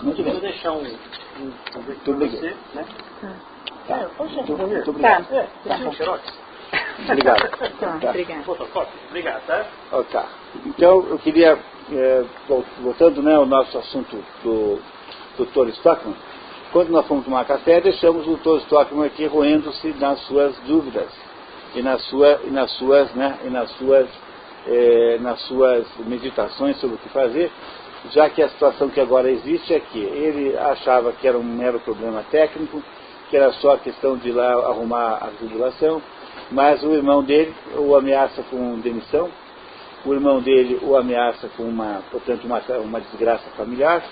Muito bem. Vou deixar um convite para você, né? Tá. Muito obrigado. Obrigado. Tá. Obrigado. Fotocópia. Obrigado, tá? Tá. Então, eu queria, voltando, né, ao nosso assunto do Dr. Stockman, quando nós fomos tomar café, deixamos o Dr. Stockman aqui roendo-se nas suas dúvidas e nas suas meditações sobre o que fazer, já que a situação que agora existe é que ele achava que era um mero problema técnico, que era só a questão de ir lá arrumar a tubulação, mas o irmão dele o ameaça com demissão, o irmão dele o ameaça com portanto, uma desgraça familiar,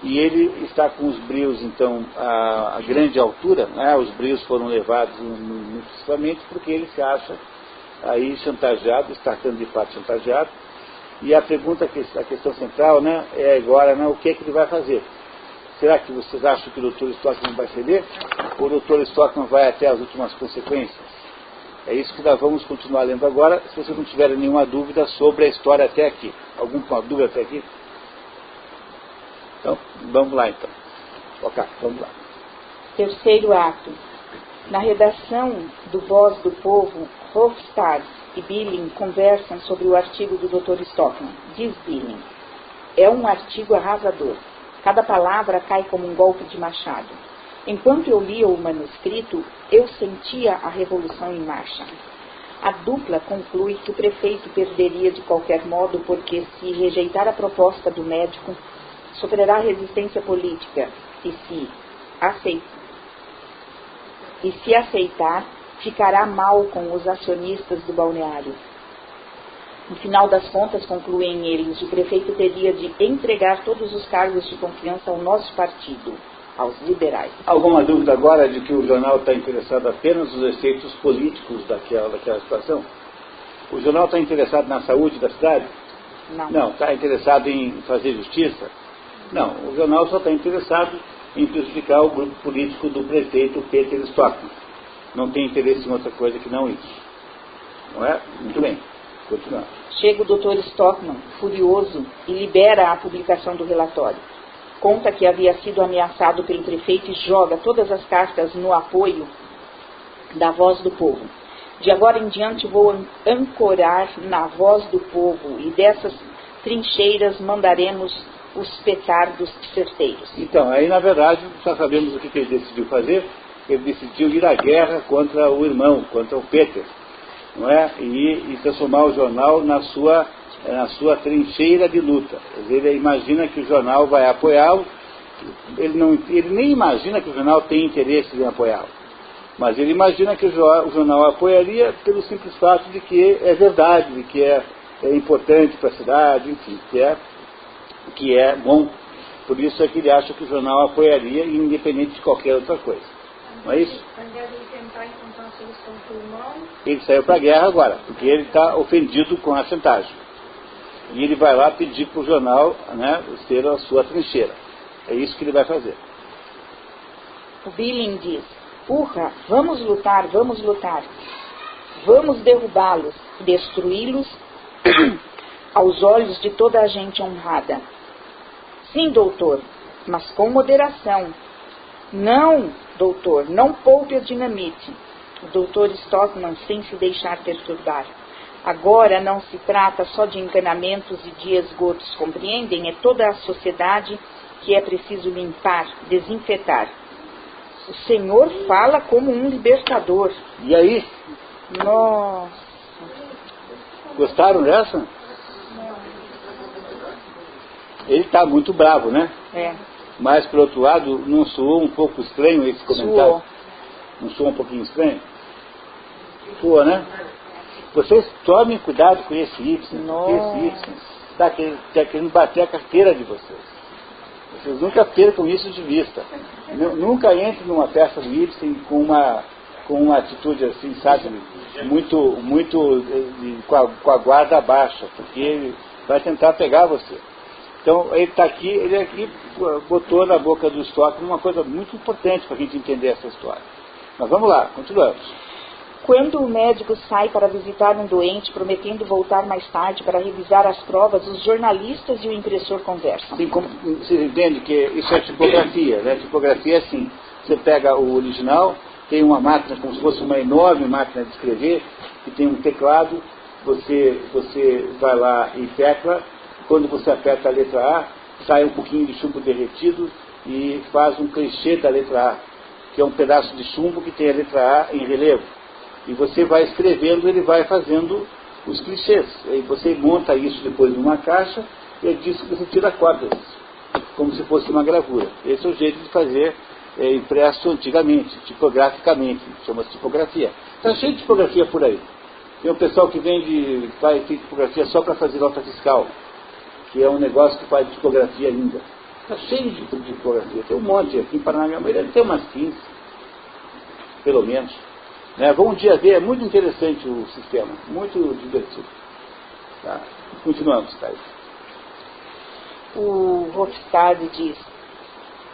e ele está com os brios, então, a grande altura, né? Os brios foram levados muito excessivamente porque ele se acha aí chantageado, está sendo de fato chantageado, e a questão central, né, é agora, né, o que é que ele vai fazer. Será que vocês acham que o Dr. Stockman vai ceder? Ou o Dr. Stockman vai até as últimas consequências? É isso que nós vamos continuar lendo agora, se vocês não tiverem nenhuma dúvida sobre a história até aqui. Alguma dúvida até aqui? Então, vamos lá então. Ok, vamos lá. Terceiro ato. Na redação do Voz do Povo, Hofstad e Billing conversam sobre o artigo do Dr. Stockman. Diz Billing: é um artigo arrasador. Cada palavra cai como um golpe de machado. Enquanto eu lia o manuscrito, eu sentia a revolução em marcha. A dupla conclui que o prefeito perderia de qualquer modo porque, se rejeitar a proposta do médico, sofrerá resistência política e se aceitar, ficará mal com os acionistas do balneário. No final das contas, concluem eles, o prefeito teria de entregar todos os cargos de confiança ao nosso partido, aos liberais. Alguma dúvida agora de que o jornal está interessado apenas nos efeitos políticos daquela situação? O jornal está interessado na saúde da cidade? Não. Não. Está interessado em fazer justiça? Não. O jornal só está interessado em prejudicar o grupo político do prefeito Peter Stockman. Não tem interesse em outra coisa que não isso. Não é? Muito bem. Continuando. Chega o Dr. Stockman, furioso, e libera a publicação do relatório. Conta que havia sido ameaçado pelo prefeito e joga todas as cartas no apoio da Voz do Povo. De agora em diante vou ancorar na Voz do Povo e dessas trincheiras mandaremos os petardos certeiros. Então, aí na verdade, já sabemos o que ele decidiu fazer. Ele decidiu ir à guerra contra o irmão, contra o Peter, não é? E transformar o jornal na sua trincheira de luta. Ele imagina que o jornal vai apoiá-lo, ele nem imagina que o jornal tem interesse em apoiá-lo, mas ele imagina que o jornal apoiaria pelo simples fato de que é verdade, de que é importante para a cidade, enfim, que é bom. Por isso é que ele acha que o jornal apoiaria, independente de qualquer outra coisa. Não é isso? Ao invés de ele tentar encontrar uma solução para o irmão, ele saiu para a guerra agora, porque ele está ofendido com a chantagem. E ele vai lá pedir para o jornal, né, ter a sua trincheira. É isso que ele vai fazer. O Billing diz: urra, vamos lutar, vamos lutar. Vamos derrubá-los, destruí-los aos olhos de toda a gente honrada. Sim, doutor, mas com moderação. Não, doutor, não poupe a dinamite. O doutor Stockman, sem se deixar perturbar. Agora não se trata só de encanamentos e de esgotos, compreendem? É toda a sociedade que é preciso limpar, desinfetar. O senhor fala como um libertador. E aí? Nossa. Gostaram dessa? Ele está muito bravo, né? É. Mas, por outro lado, não soou um pouco estranho esse comentário? Soou. Não soou um pouquinho estranho? Soou, né? Vocês tomem cuidado com esse Y. Nossa. Esse Y está querendo bater a carteira de vocês. Vocês nunca percam isso de vista. Nunca entrem numa festa do Y com uma atitude assim, sabe? Com a guarda baixa, porque ele vai tentar pegar você. Então, ele aqui botou na boca do Stockman uma coisa muito importante para a gente entender essa história. Mas vamos lá, continuamos. Quando o médico sai para visitar um doente, prometendo voltar mais tarde para revisar as provas, os jornalistas e o impressor conversam. Sim, como você entende que isso é tipografia, né? Tipografia é assim, você pega o original, tem uma máquina como se fosse uma enorme máquina de escrever, que tem um teclado, você vai lá e tecla, quando você aperta a letra A, sai um pouquinho de chumbo derretido e faz um clichê da letra A, que é um pedaço de chumbo que tem a letra A em relevo. E você vai escrevendo, ele vai fazendo os clichês. Aí você monta isso depois numa caixa e é disso que você tira cópias, como se fosse uma gravura. Esse é o jeito de fazer impresso antigamente, tipograficamente, chama-se tipografia. Está cheio de tipografia por aí. Tem um pessoal que faz tipografia só para fazer nota fiscal, que é um negócio que faz tipografia linda. Está cheio de tipografia, tem um monte. Aqui em Paraná, minha mãe deve ter umas 15, pelo menos. Né? Vamos um dia ver, é muito interessante o sistema, muito divertido. Tá? Continuamos, Thais. O Hofstad diz: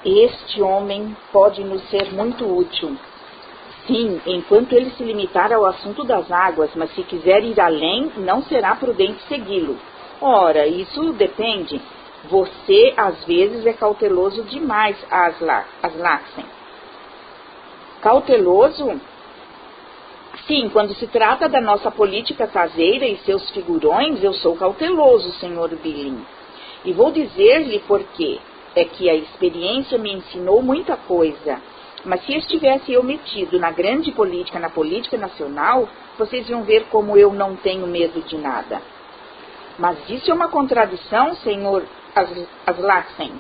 este homem pode nos ser muito útil. Sim, enquanto ele se limitar ao assunto das águas, mas se quiser ir além, não será prudente segui-lo. Ora, isso depende. Você, às vezes, é cauteloso demais, Aslaksen. Cauteloso? Sim, quando se trata da nossa política caseira e seus figurões, eu sou cauteloso, Sr. Billing. E vou dizer-lhe por quê. É que a experiência me ensinou muita coisa. Mas se estivesse eu metido na grande política, na política nacional, vocês iam ver como eu não tenho medo de nada. Mas isso é uma contradição, Sr. Aslaksen.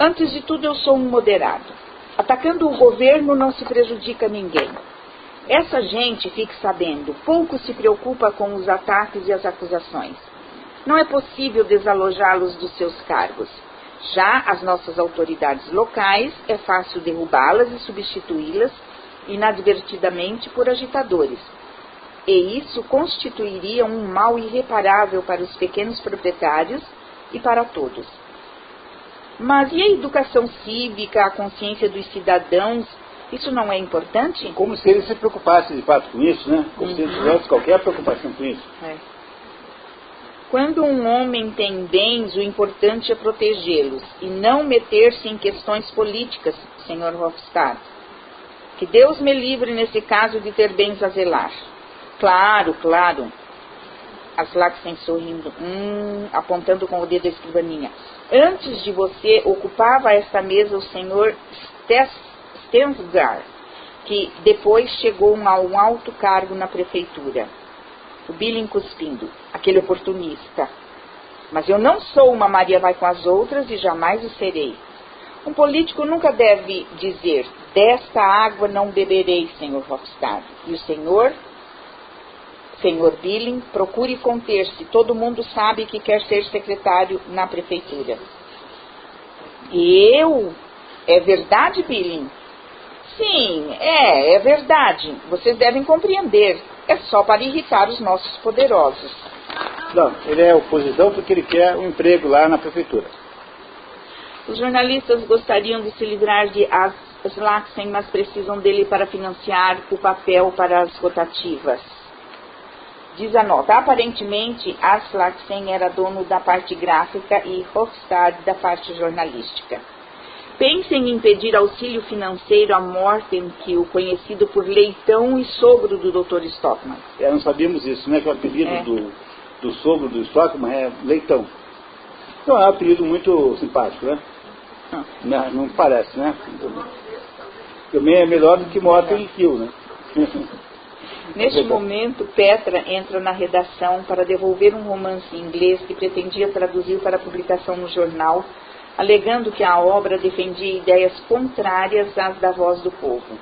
Antes de tudo, eu sou um moderado. Atacando o governo não se prejudica ninguém. Essa gente, fique sabendo, pouco se preocupa com os ataques e as acusações. Não é possível desalojá-los dos seus cargos. Já as nossas autoridades locais, é fácil derrubá-las e substituí-las inadvertidamente por agitadores. E isso constituiria um mal irreparável para os pequenos proprietários e para todos. Mas e a educação cívica, a consciência dos cidadãos? Isso não é importante? Como se ele se preocupasse de fato com isso, né? Como se ele tivesse qualquer preocupação com isso. É. Quando um homem tem bens, o importante é protegê-los e não meter-se em questões políticas, Sr. Hofstad. Que Deus me livre nesse caso de ter bens a zelar. Claro, claro. Aslaksen sorrindo, apontando com o dedo a escrivaninha. Antes de você, ocupava esta mesa o Sr. Stensgaard, que depois chegou a um alto cargo na prefeitura. O Billing cuspindo, aquele oportunista. Mas eu não sou uma Maria vai com as outras e jamais o serei. Um político nunca deve dizer, desta água não beberei, Sr. Hofstad. E o Sr. Billing, procure conter-se. Todo mundo sabe que quer ser secretário na prefeitura. É verdade, Billing? Sim, é verdade. Vocês devem compreender. É só para irritar os nossos poderosos. Não, ele é oposição porque ele quer um emprego lá na prefeitura. Os jornalistas gostariam de se livrar de Aslaksen, mas precisam dele para financiar o papel para as rotativas. Diz a nota, aparentemente Aslaksen era dono da parte gráfica e Hofstad da parte jornalística. Pensem em pedir auxílio financeiro a Morten, que o conhecido por Leitão e sogro do Dr. Stockman. Não sabíamos isso, né? Que o apelido do sogro do Stockman é Leitão. Então é um apelido muito simpático, né? Não parece, né? Também é melhor do que Morten e Kill, né? Neste momento, Petra entra na redação para devolver um romance em inglês que pretendia traduzir para publicação no jornal, alegando que a obra defendia ideias contrárias às da Voz do Povo.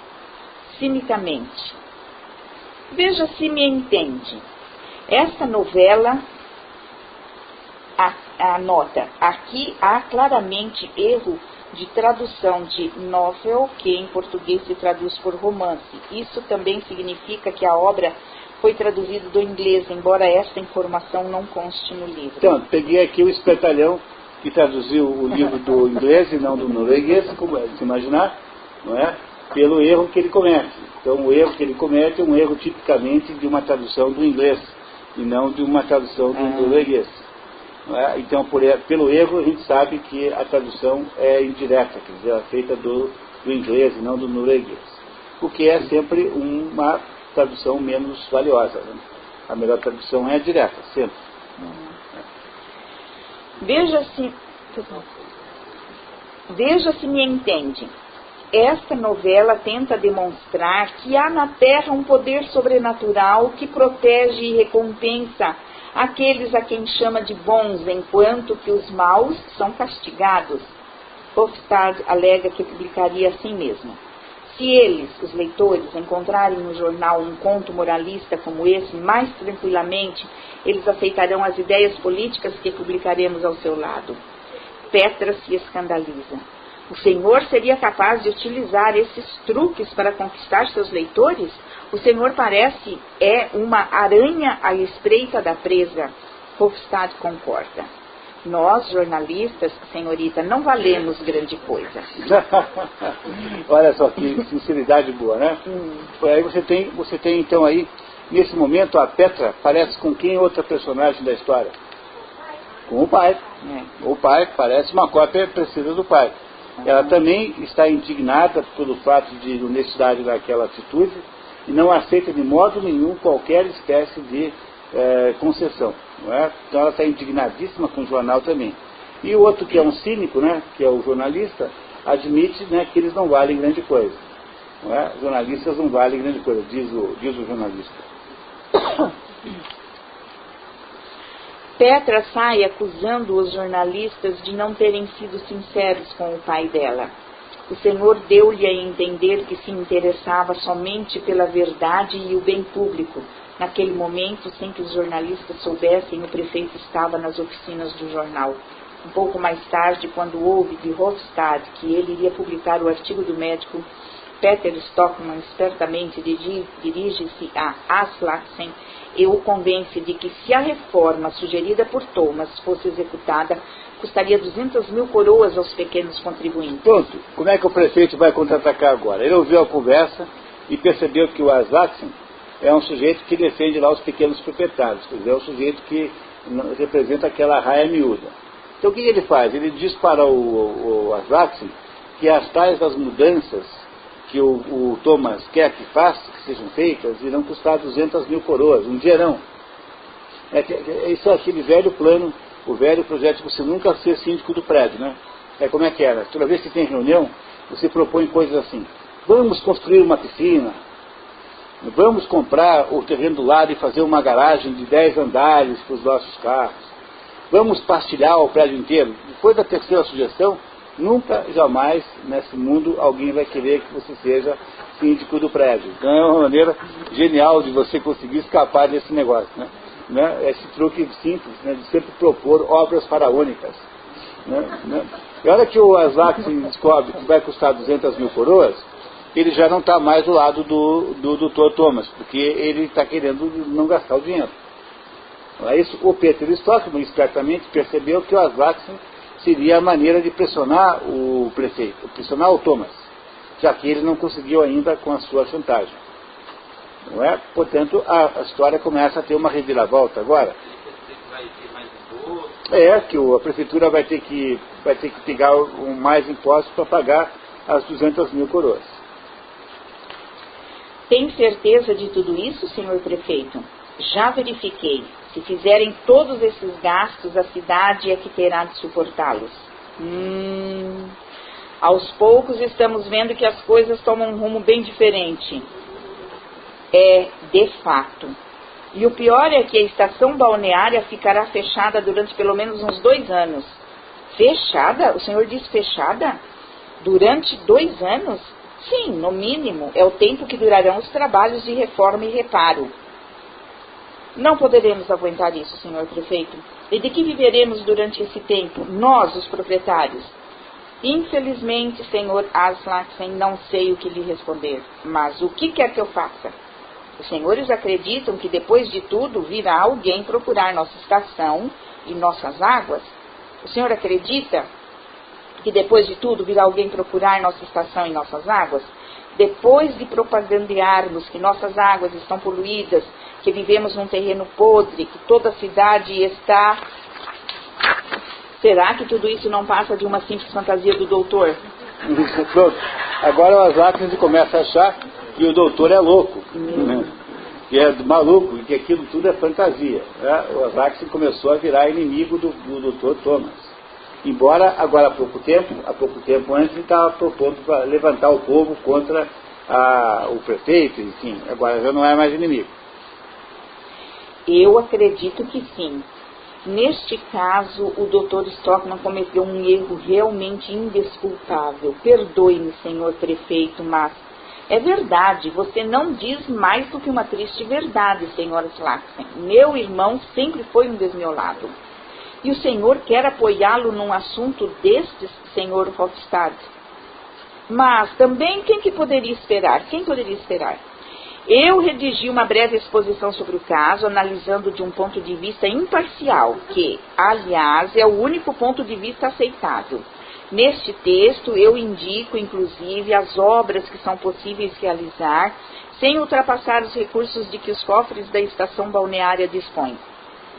Cinicamente. Veja se me entende. Esta novela, a nota, aqui há claramente erro de tradução de novel, que em português se traduz por romance. Isso também significa que a obra foi traduzida do inglês, embora esta informação não conste no livro. Então, peguei aqui o espertalhão que traduziu o livro do inglês e não do norueguês, como é de se imaginar, não é? pelo erro que ele comete. Então, o erro que ele comete é um erro tipicamente de uma tradução do inglês, e não de uma tradução do norueguês. Não é? Então, pelo erro, a gente sabe que a tradução é indireta, quer dizer, ela é feita do inglês e não do norueguês. O que é sempre uma tradução menos valiosa. Né? A melhor tradução é a direta, sempre. Veja se me entende. Esta novela tenta demonstrar que há na Terra um poder sobrenatural que protege e recompensa aqueles a quem chama de bons, enquanto que os maus são castigados. Hofstad alega que publicaria assim mesmo. Se eles, os leitores, encontrarem no jornal um conto moralista como esse, mais tranquilamente, eles aceitarão as ideias políticas que publicaremos ao seu lado. Petra se escandaliza. O Senhor seria capaz de utilizar esses truques para conquistar seus leitores? O Senhor parece uma aranha à espreita da presa. Hofstad concorda. Nós, jornalistas, senhorita, não valemos grande coisa. Olha só que sinceridade boa, né? Aí você tem então aí, nesse momento, a Petra parece com quem outra personagem da história? Com o pai. O pai parece uma cópia precisa do pai. Ela também está indignada pelo fato de honestidade daquela atitude e não aceita de modo nenhum qualquer espécie de concessão. Não é? Então ela está indignadíssima com o jornal também. E o outro, que é um cínico, né, que é o jornalista, admite, né, que eles não valem grande coisa. Não é? Jornalistas não valem grande coisa, diz o jornalista. Petra sai acusando os jornalistas de não terem sido sinceros com o pai dela. O Senhor deu-lhe a entender que se interessava somente pela verdade e o bem público. Naquele momento, sem que os jornalistas soubessem, o prefeito estava nas oficinas do jornal. Um pouco mais tarde, quando ouve de Hofstad que ele iria publicar o artigo do médico, Peter Stockmann espertamente dirige-se a Aslaksen e o convence de que se a reforma sugerida por Thomas fosse executada, custaria 200.000 coroas aos pequenos contribuintes. Pronto, como é que o prefeito vai contra-atacar agora? Ele ouviu a conversa e percebeu que o Aslaksen é um sujeito que defende lá os pequenos proprietários, quer dizer, é um sujeito que representa aquela raia miúda. Então o que ele faz? Ele diz para o Aslaksen que as tais das mudanças que o Thomas quer que sejam feitas, irão custar 200.000 coroas, um dinheirão. Isso é aquele velho plano, o velho projeto de você nunca ser síndico do prédio, né? Como é que era? Toda vez que tem reunião, você propõe coisas assim: vamos construir uma piscina, vamos comprar o terreno do lado e fazer uma garagem de 10 andares para os nossos carros, vamos pastilhar o prédio inteiro. Depois da terceira sugestão, nunca, jamais, nesse mundo, alguém vai querer que você seja síndico do prédio. Então é uma maneira genial de você conseguir escapar desse negócio, né? Esse truque simples, né, de sempre propor obras faraônicas. Né? E a hora que o Aslaksen descobre que vai custar 200.000 coroas, ele já não está mais do lado do Dr. Thomas, porque ele está querendo não gastar o dinheiro. É isso. O Peter Stockmann espertamente percebeu que o Aslaksen seria a maneira de pressionar o prefeito, pressionar o Thomas, já que ele não conseguiu ainda com a sua chantagem. Não é? Portanto, a história começa a ter uma reviravolta agora. Que a prefeitura vai ter que pegar mais impostos para pagar as 200.000 coroas. Tem certeza de tudo isso, senhor prefeito? Já verifiquei. Se fizerem todos esses gastos, a cidade é que terá de suportá-los. Aos poucos estamos vendo que as coisas tomam um rumo bem diferente. De fato. E o pior é que a estação balneária ficará fechada durante pelo menos uns 2 anos. Fechada? O senhor disse fechada? Durante 2 anos? Sim, no mínimo. É o tempo que durarão os trabalhos de reforma e reparo. Não poderemos aguentar isso, senhor prefeito. E de que viveremos durante esse tempo, nós, os proprietários? Infelizmente, senhor Aslaksen, não sei o que lhe responder. Mas o que quer que eu faça? Os senhores acreditam que depois de tudo virá alguém procurar nossa estação e nossas águas? O senhor acredita que depois de tudo virá alguém procurar nossa estação e nossas águas? depois de propagandearmos que nossas águas estão poluídas, que vivemos num terreno podre, que toda a cidade está... Será que tudo isso não passa de uma simples fantasia do doutor? Pronto. Agora o Asaxes começa a achar que o doutor é louco, né? Que é maluco, e que aquilo tudo é fantasia. Né? O Asaxes começou a virar inimigo do doutor Thomas. Embora agora há pouco tempo antes, ele estava propondo para levantar o povo contra o prefeito, enfim, agora já não é mais inimigo. Eu acredito que sim. Neste caso, o Dr. Stockman cometeu um erro realmente indesculpável. Perdoe-me, senhor prefeito, mas é verdade, você não diz mais do que uma triste verdade, senhora Slaxen. Meu irmão sempre foi um desmiolado. E o senhor quer apoiá-lo num assunto destes, senhor Hofstad? Mas também quem poderia esperar? Eu redigi uma breve exposição sobre o caso, analisando de um ponto de vista imparcial, que, aliás, é o único ponto de vista aceitável. Neste texto, eu indico, inclusive, as obras que são possíveis realizar, sem ultrapassar os recursos de que os cofres da estação balneária dispõem.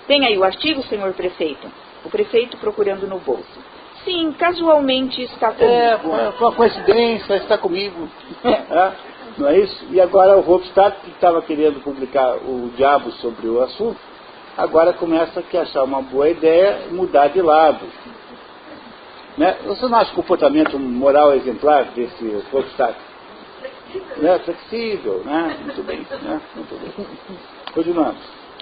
Tem aí o artigo, senhor prefeito? O prefeito procurando no bolso. Sim, casualmente está comigo. Foi uma coincidência, está comigo. Não é isso? E agora o Hofstad, que estava querendo publicar o diabo sobre o assunto, agora começa a achar uma boa ideia mudar de lado. Né? Você não acha o comportamento moral exemplar desse Hofstad? Flexível, né? Muito bem, né? Muito bem. Continuamos.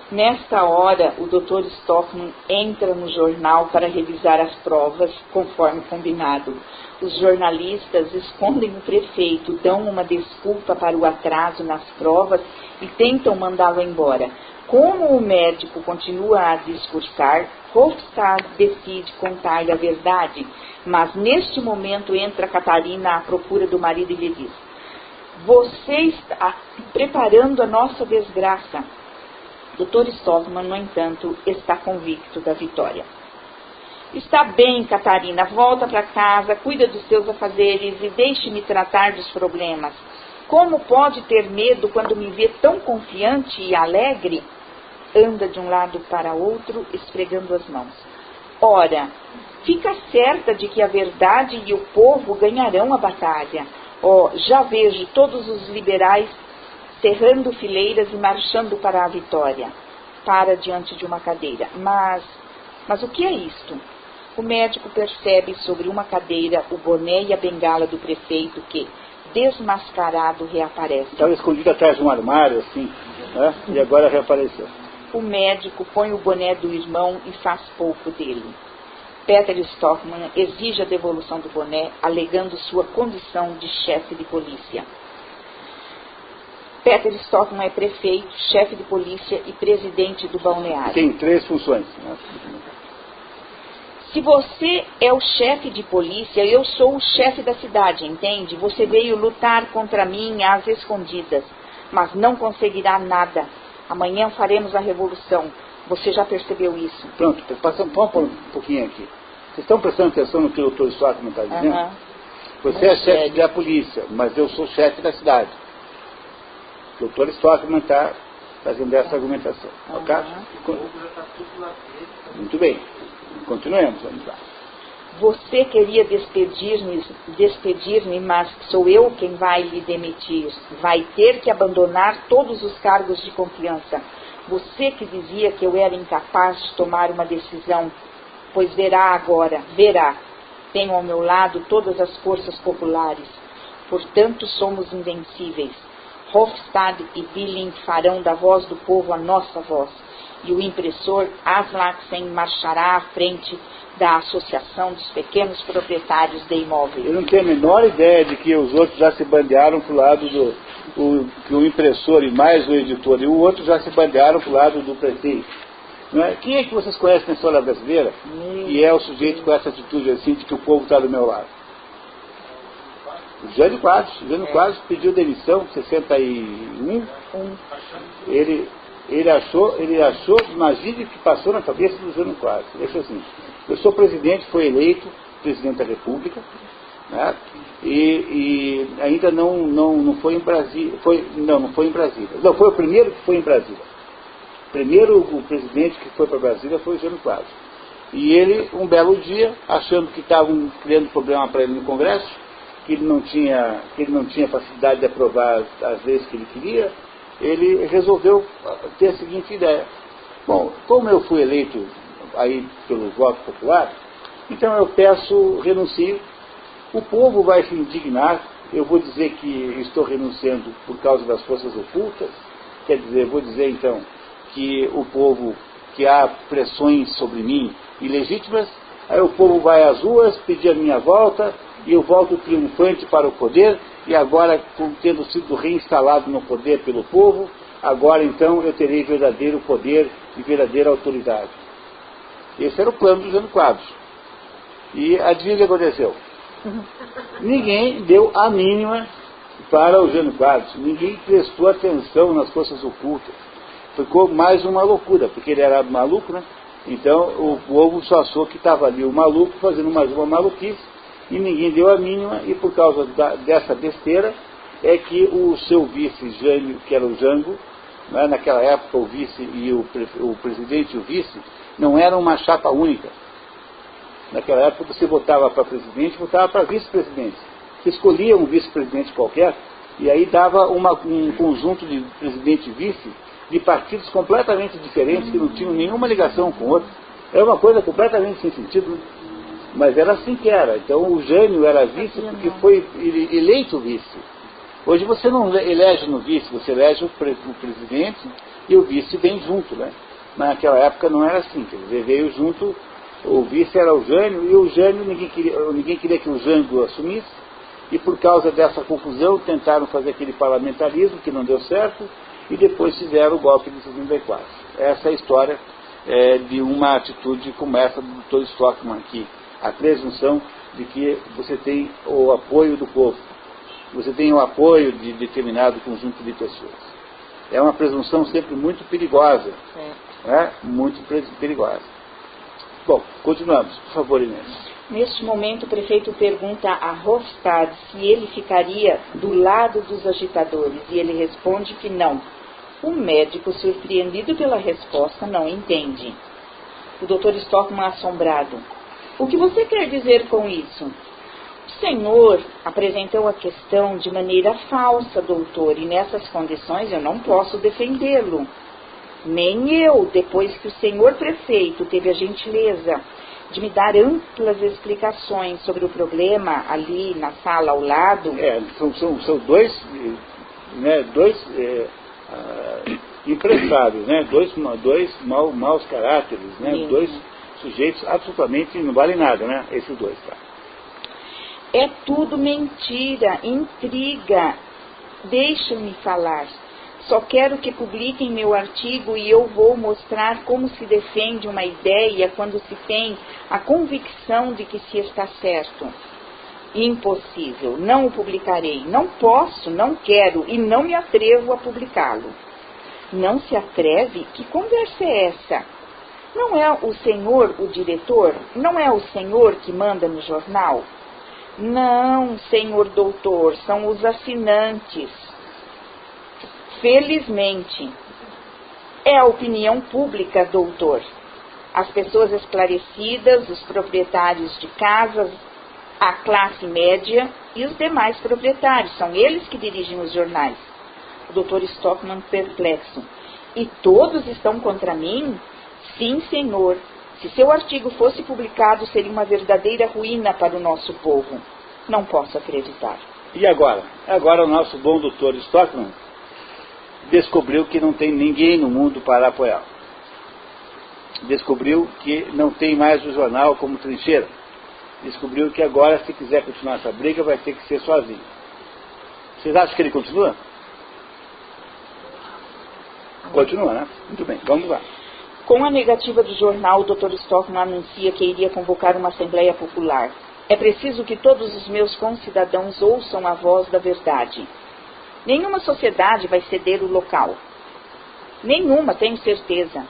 Nesta hora, o Dr. Stockman entra no jornal para revisar as provas, conforme combinado. Os jornalistas escondem o prefeito, dão uma desculpa para o atraso nas provas e tentam mandá-lo embora. Como o médico continua a discursar, Hofstad decide contar-lhe a verdade, mas neste momento entra Catarina à procura do marido e lhe diz: você está preparando a nossa desgraça. Dr. Stockman, no entanto, está convicto da vitória. Está bem, Catarina, volta para casa, cuida dos seus afazeres e deixe-me tratar dos problemas. Como pode ter medo quando me vê tão confiante e alegre? Anda de um lado para outro, esfregando as mãos. Ora, fica certa de que a verdade e o povo ganharão a batalha. Já vejo todos os liberais cerrando fileiras e marchando para a vitória. Para diante de uma cadeira. Mas o que é isto? O médico percebe sobre uma cadeira o boné e a bengala do prefeito que, desmascarado, reaparece. Estava escondido atrás de um armário, assim, né? E agora reapareceu. O médico põe o boné do irmão e faz pouco dele. Peter Stockman exige a devolução do boné, alegando sua condição de chefe de polícia. Peter Stockman é prefeito, chefe de polícia e presidente do balneário. Tem 3 funções. Né? Se você é o chefe de polícia, eu sou o chefe da cidade, entende? Você veio lutar contra mim às escondidas, mas não conseguirá nada. Amanhã faremos a revolução. Você já percebeu isso? Pronto, passamos um pouquinho aqui. Vocês estão prestando atenção no que o Dr. Stockman está dizendo? Você é chefe da polícia, mas eu sou chefe da cidade. O Dr. Stockman está fazendo essa argumentação. Ok? Muito bem. Continuemos, vamos lá. Você queria despedir-me, mas sou eu quem vai lhe demitir. Vai ter que abandonar todos os cargos de confiança. Você que dizia que eu era incapaz de tomar uma decisão, pois verá agora, verá. Tenho ao meu lado todas as forças populares. Portanto, somos invencíveis. Hofstad e Billing farão da voz do povo a nossa voz. E o impressor Aslaksen marchará à frente da Associação dos Pequenos Proprietários de Imóveis. Eu não tenho a menor ideia de que os outros já se bandearam para o lado que o impressor e mais o editor, e o outro já se bandearam para o lado do prefeito. Não é? Quem é que vocês conhecem na história brasileira e é o sujeito com essa atitude assim de que o povo está do meu lado? O Jânio Quadros pediu demissão em 61. Ele achou, imagine o que passou na cabeça do Jânio Quadros. Ele achou assim: eu sou presidente, foi eleito presidente da República, né? e ainda não foi em Brasília. Não foi em Brasília. Não, foi o primeiro que foi em Brasília. Primeiro o presidente que foi para Brasília foi o Jânio Quadros. E ele, um belo dia, achando que estavam criando problema para ele no Congresso, que ele não tinha facilidade de aprovar as leis que ele queria, ele resolveu ter a seguinte ideia. Bom, como eu fui eleito aí pelo voto popular, então eu peço, renuncio, o povo vai se indignar, eu vou dizer que estou renunciando por causa das forças ocultas, quer dizer, vou dizer então que o povo, que há pressões sobre mim ilegítimas, aí o povo vai às ruas pedir a minha volta, e eu volto triunfante para o poder, e agora, tendo sido reinstalado no poder pelo povo, agora então eu terei verdadeiro poder e verdadeira autoridade. Esse era o plano do Jânio Quadros. E adivinha o que aconteceu? Ninguém deu a mínima para o Jânio Quadros, ninguém prestou atenção nas forças ocultas. Ficou mais uma loucura, porque ele era maluco, né? Então o povo só achou que estava ali o maluco fazendo mais uma maluquice, e ninguém deu a mínima, e por causa dessa besteira é que o seu vice Jânio, que era o Jango, né, naquela época o vice e o presidente e o vice não eram uma chapa única. Naquela época você votava para presidente, votava para vice-presidente. Você escolhia um vice-presidente qualquer, e aí dava um conjunto de presidente e vice de partidos completamente diferentes, que não tinham nenhuma ligação com o outro. Era uma coisa completamente sem sentido, mas era assim que era. Então o Jânio era vice porque foi eleito vice. Hoje você não elege no vice, você elege o presidente e o vice vem junto, né? Mas naquela época não era assim, quer dizer, veio junto, o vice era o Jânio, e o Jânio, ninguém queria que o Jango assumisse, e por causa dessa confusão tentaram fazer aquele parlamentarismo que não deu certo, e depois fizeram o golpe de 64. Essa é a história de uma atitude como essa do Dr. Stockmann aqui, a presunção de que você tem o apoio do povo, você tem o apoio de determinado conjunto de pessoas. É uma presunção sempre muito perigosa, muito perigosa. Bom, continuamos, por favor, Inês. Neste momento, o prefeito pergunta a Hofstad se ele ficaria do lado dos agitadores, e ele responde que não. O médico, surpreendido pela resposta, não entende. O Dr. Stockmann, assombrado: o que você quer dizer com isso? O senhor apresentou a questão de maneira falsa, doutor, e nessas condições eu não posso defendê-lo. Nem eu, depois que o senhor prefeito teve a gentileza de me dar amplas explicações sobre o problema ali na sala ao lado. São dois imprestáveis, né? Dois maus caráteres, né? Dois sujeitos absolutamente não valem nada, né? Esses dois, tá? É tudo mentira, intriga. Deixa-me falar. Só quero que publiquem meu artigo e eu vou mostrar como se defende uma ideia quando se tem a convicção de que se está certo. Impossível, não o publicarei. Não posso, não quero e não me atrevo a publicá-lo. Não se atreve? Que conversa é essa? Não é o senhor o diretor? Não é o senhor que manda no jornal? Não, senhor doutor, são os assinantes. Felizmente, é a opinião pública, doutor. As pessoas esclarecidas, os proprietários de casas, a classe média e os demais proprietários. São eles que dirigem os jornais. O doutor Stockmann, perplexo: e todos estão contra mim? Sim, senhor. Se seu artigo fosse publicado, seria uma verdadeira ruína para o nosso povo. Não posso acreditar. E agora? Agora o nosso bom doutor Stockmann descobriu que não tem ninguém no mundo para apoiá-lo. Descobriu que não tem mais o jornal como trincheira. Descobriu que agora, se quiser continuar essa briga, vai ter que ser sozinho. Vocês acham que ele continua? Continua, né? Muito bem, vamos lá. Com a negativa do jornal, o Dr. Stockmann anuncia que iria convocar uma Assembleia Popular. É preciso que todos os meus concidadãos ouçam a voz da verdade. Nenhuma sociedade vai ceder o local. Nenhuma, tenho certeza.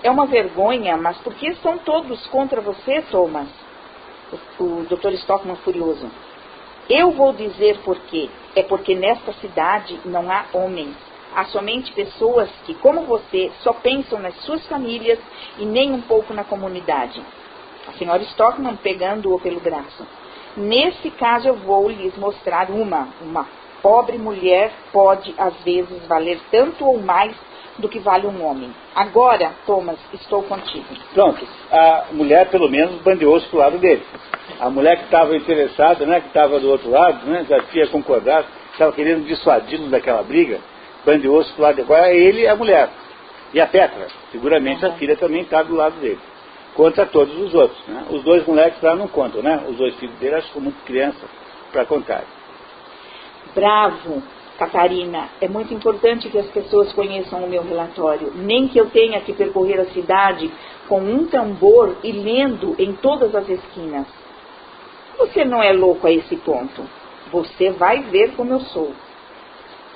É uma vergonha, mas por que são todos contra você, Thomas? O Dr. Stockmann, furioso: Eu vou dizer por quê. É porque nesta cidade não há homens. Há somente pessoas que, como você, só pensam nas suas famílias e nem um pouco na comunidade. A senhora Stockman pegando-o pelo braço. Nesse caso eu vou lhes mostrar uma pobre mulher pode às vezes valer tanto ou mais do que vale um homem. Agora, Thomas, estou contigo. Pronto, a mulher pelo menos bandeou-se para o lado dele. A mulher que estava interessada, né, que estava do outro lado, né, já tinha concordado, estava querendo dissuadi-lo daquela briga, bandeou-se para o lado dele. Agora ele e a mulher. E a Petra, seguramente a filha também está do lado dele. Contra todos os outros. Né? Os dois moleques lá não contam, né? Os dois filhos dele, acho que são muito crianças para contar. Bravo, Catarina. É muito importante que as pessoas conheçam o meu relatório. Nem que eu tenha que percorrer a cidade com um tambor e lendo em todas as esquinas. Você não é louco a esse ponto. Você vai ver como eu sou.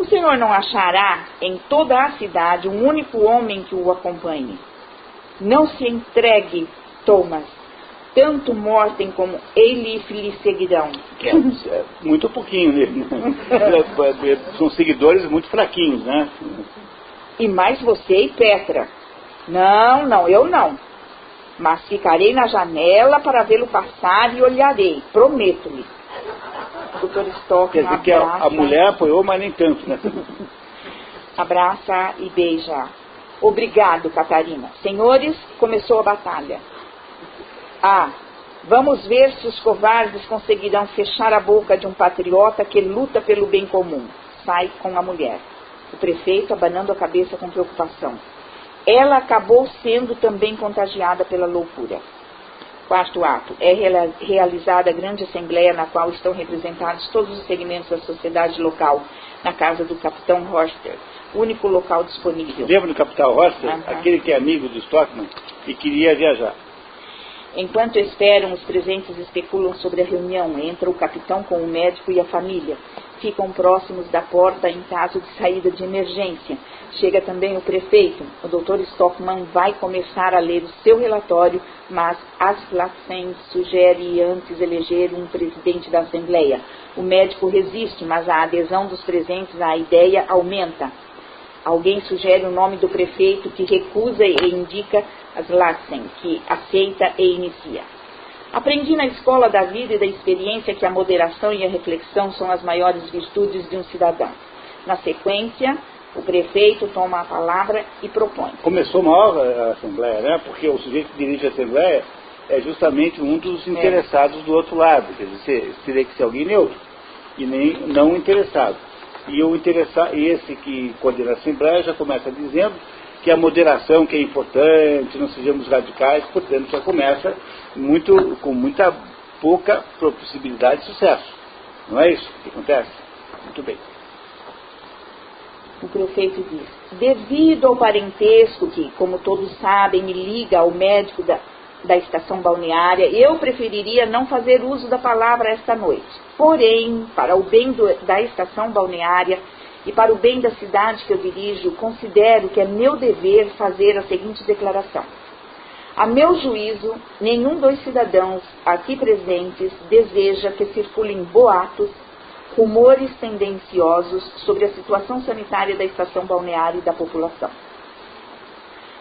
O senhor não achará em toda a cidade um único homem que o acompanhe. Não se entregue, Thomas. Tanto Morten como Eilif lhe seguirão. Muito pouquinho, né? São seguidores muito fraquinhos, né? E mais você e Petra. Não, eu não. Mas ficarei na janela para vê-lo passar e olharei, prometo-lhe. O Dr. Stockman quer dizer que a mulher apoiou, mas nem tanto, né? Abraça e beija. Obrigado, Catarina. Senhores, começou a batalha. Vamos ver se os covardes conseguirão fechar a boca de um patriota que luta pelo bem comum. Sai com a mulher. O prefeito abanando a cabeça com preocupação. Ela acabou sendo também contagiada pela loucura. Quarto ato. É realizada a grande assembleia na qual estão representados todos os segmentos da sociedade local, na casa do capitão Horster, único local disponível. Lembra do capitão Horster? Aquele que é amigo do Stockman e queria viajar. Enquanto esperam, os presentes especulam sobre a reunião. Entra o capitão com o médico e a família. Ficam próximos da porta em caso de saída de emergência. Chega também o prefeito. O Dr. Stockman vai começar a ler o seu relatório, mas Aslaksen sugere antes eleger um presidente da Assembleia. O médico resiste, mas a adesão dos presentes à ideia aumenta. Alguém sugere o nome do prefeito, que recusa e indica Aslaksen, que aceita e inicia. Aprendi na escola da vida e da experiência que a moderação e a reflexão são as maiores virtudes de um cidadão. Na sequência, o prefeito toma a palavra e propõe. Começou mal a Assembleia, né? Porque o sujeito que dirige a Assembleia é justamente um dos interessados do outro lado. Quer dizer, teria que ser alguém neutro e nem não interessado. E esse que coordena a Assembleia já começa dizendo que a moderação que é importante, não sejamos radicais, portanto já começa com muita pouca possibilidade de sucesso. Não é isso que acontece? Muito bem. O prefeito diz: devido ao parentesco que, como todos sabem, me liga ao médico da estação balneária, eu preferiria não fazer uso da palavra esta noite. Porém, para o bem da estação balneária e para o bem da cidade que eu dirijo, considero que é meu dever fazer a seguinte declaração. A meu juízo, nenhum dos cidadãos aqui presentes deseja que circulem boatos, rumores tendenciosos sobre a situação sanitária da estação balneária e da população.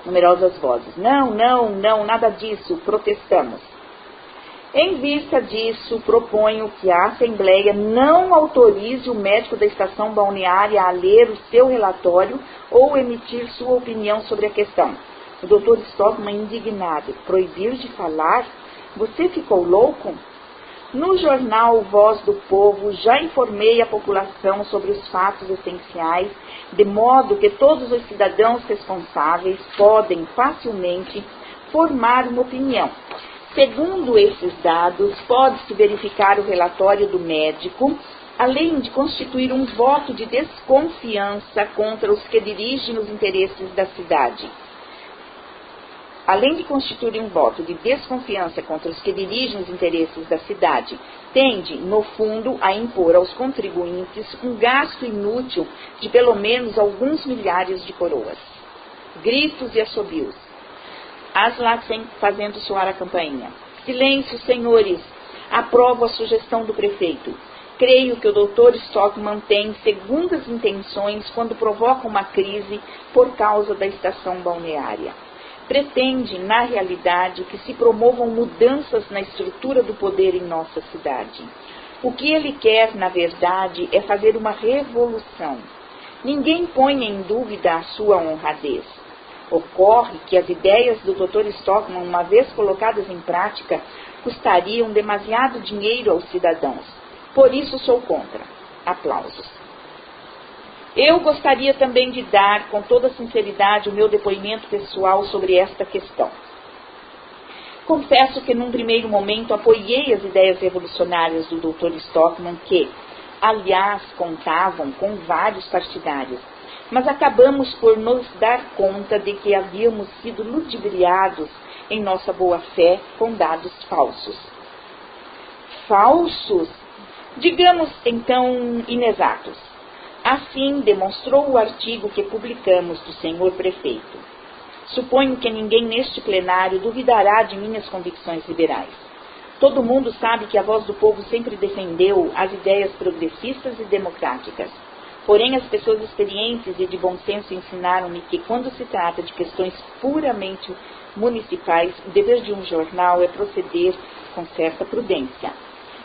Numerosas vozes. Não, nada disso, protestamos. Em vista disso, proponho que a Assembleia não autorize o médico da estação balneária a ler o seu relatório ou emitir sua opinião sobre a questão. O Dr. Stockman, indignado: proibir de falar? Você ficou louco? No jornal Voz do Povo, já informei a população sobre os fatos essenciais, de modo que todos os cidadãos responsáveis podem facilmente formar uma opinião. Segundo esses dados, pode-se verificar o relatório do médico, além de constituir um voto de desconfiança contra os que dirigem os interesses da cidade. Além de constituir um voto de desconfiança contra os que dirigem os interesses da cidade, tende, no fundo, a impor aos contribuintes um gasto inútil de pelo menos alguns milhares de coroas. Gritos e assobios. Aslaksen fazendo soar a campainha. Silêncio, senhores. Aprovo a sugestão do prefeito. Creio que o Dr. Stockman tem segundas intenções quando provoca uma crise por causa da estação balneária. Pretende, na realidade, que se promovam mudanças na estrutura do poder em nossa cidade. O que ele quer, na verdade, é fazer uma revolução. Ninguém põe em dúvida a sua honradez. Ocorre que as ideias do Dr. Stockman, uma vez colocadas em prática, custariam demasiado dinheiro aos cidadãos. Por isso sou contra. Aplausos. Eu gostaria também de dar, com toda sinceridade, o meu depoimento pessoal sobre esta questão. Confesso que, num primeiro momento, apoiei as ideias revolucionárias do Dr. Stockman, que, aliás, contavam com vários partidários, mas acabamos por nos dar conta de que havíamos sido ludibriados em nossa boa-fé com dados falsos. Falsos? Digamos, então, inexatos. Assim demonstrou o artigo que publicamos do senhor prefeito. Suponho que ninguém neste plenário duvidará de minhas convicções liberais. Todo mundo sabe que a Voz do Povo sempre defendeu as ideias progressistas e democráticas. Porém, as pessoas experientes e de bom senso ensinaram-me que, quando se trata de questões puramente municipais, o dever de um jornal é proceder com certa prudência.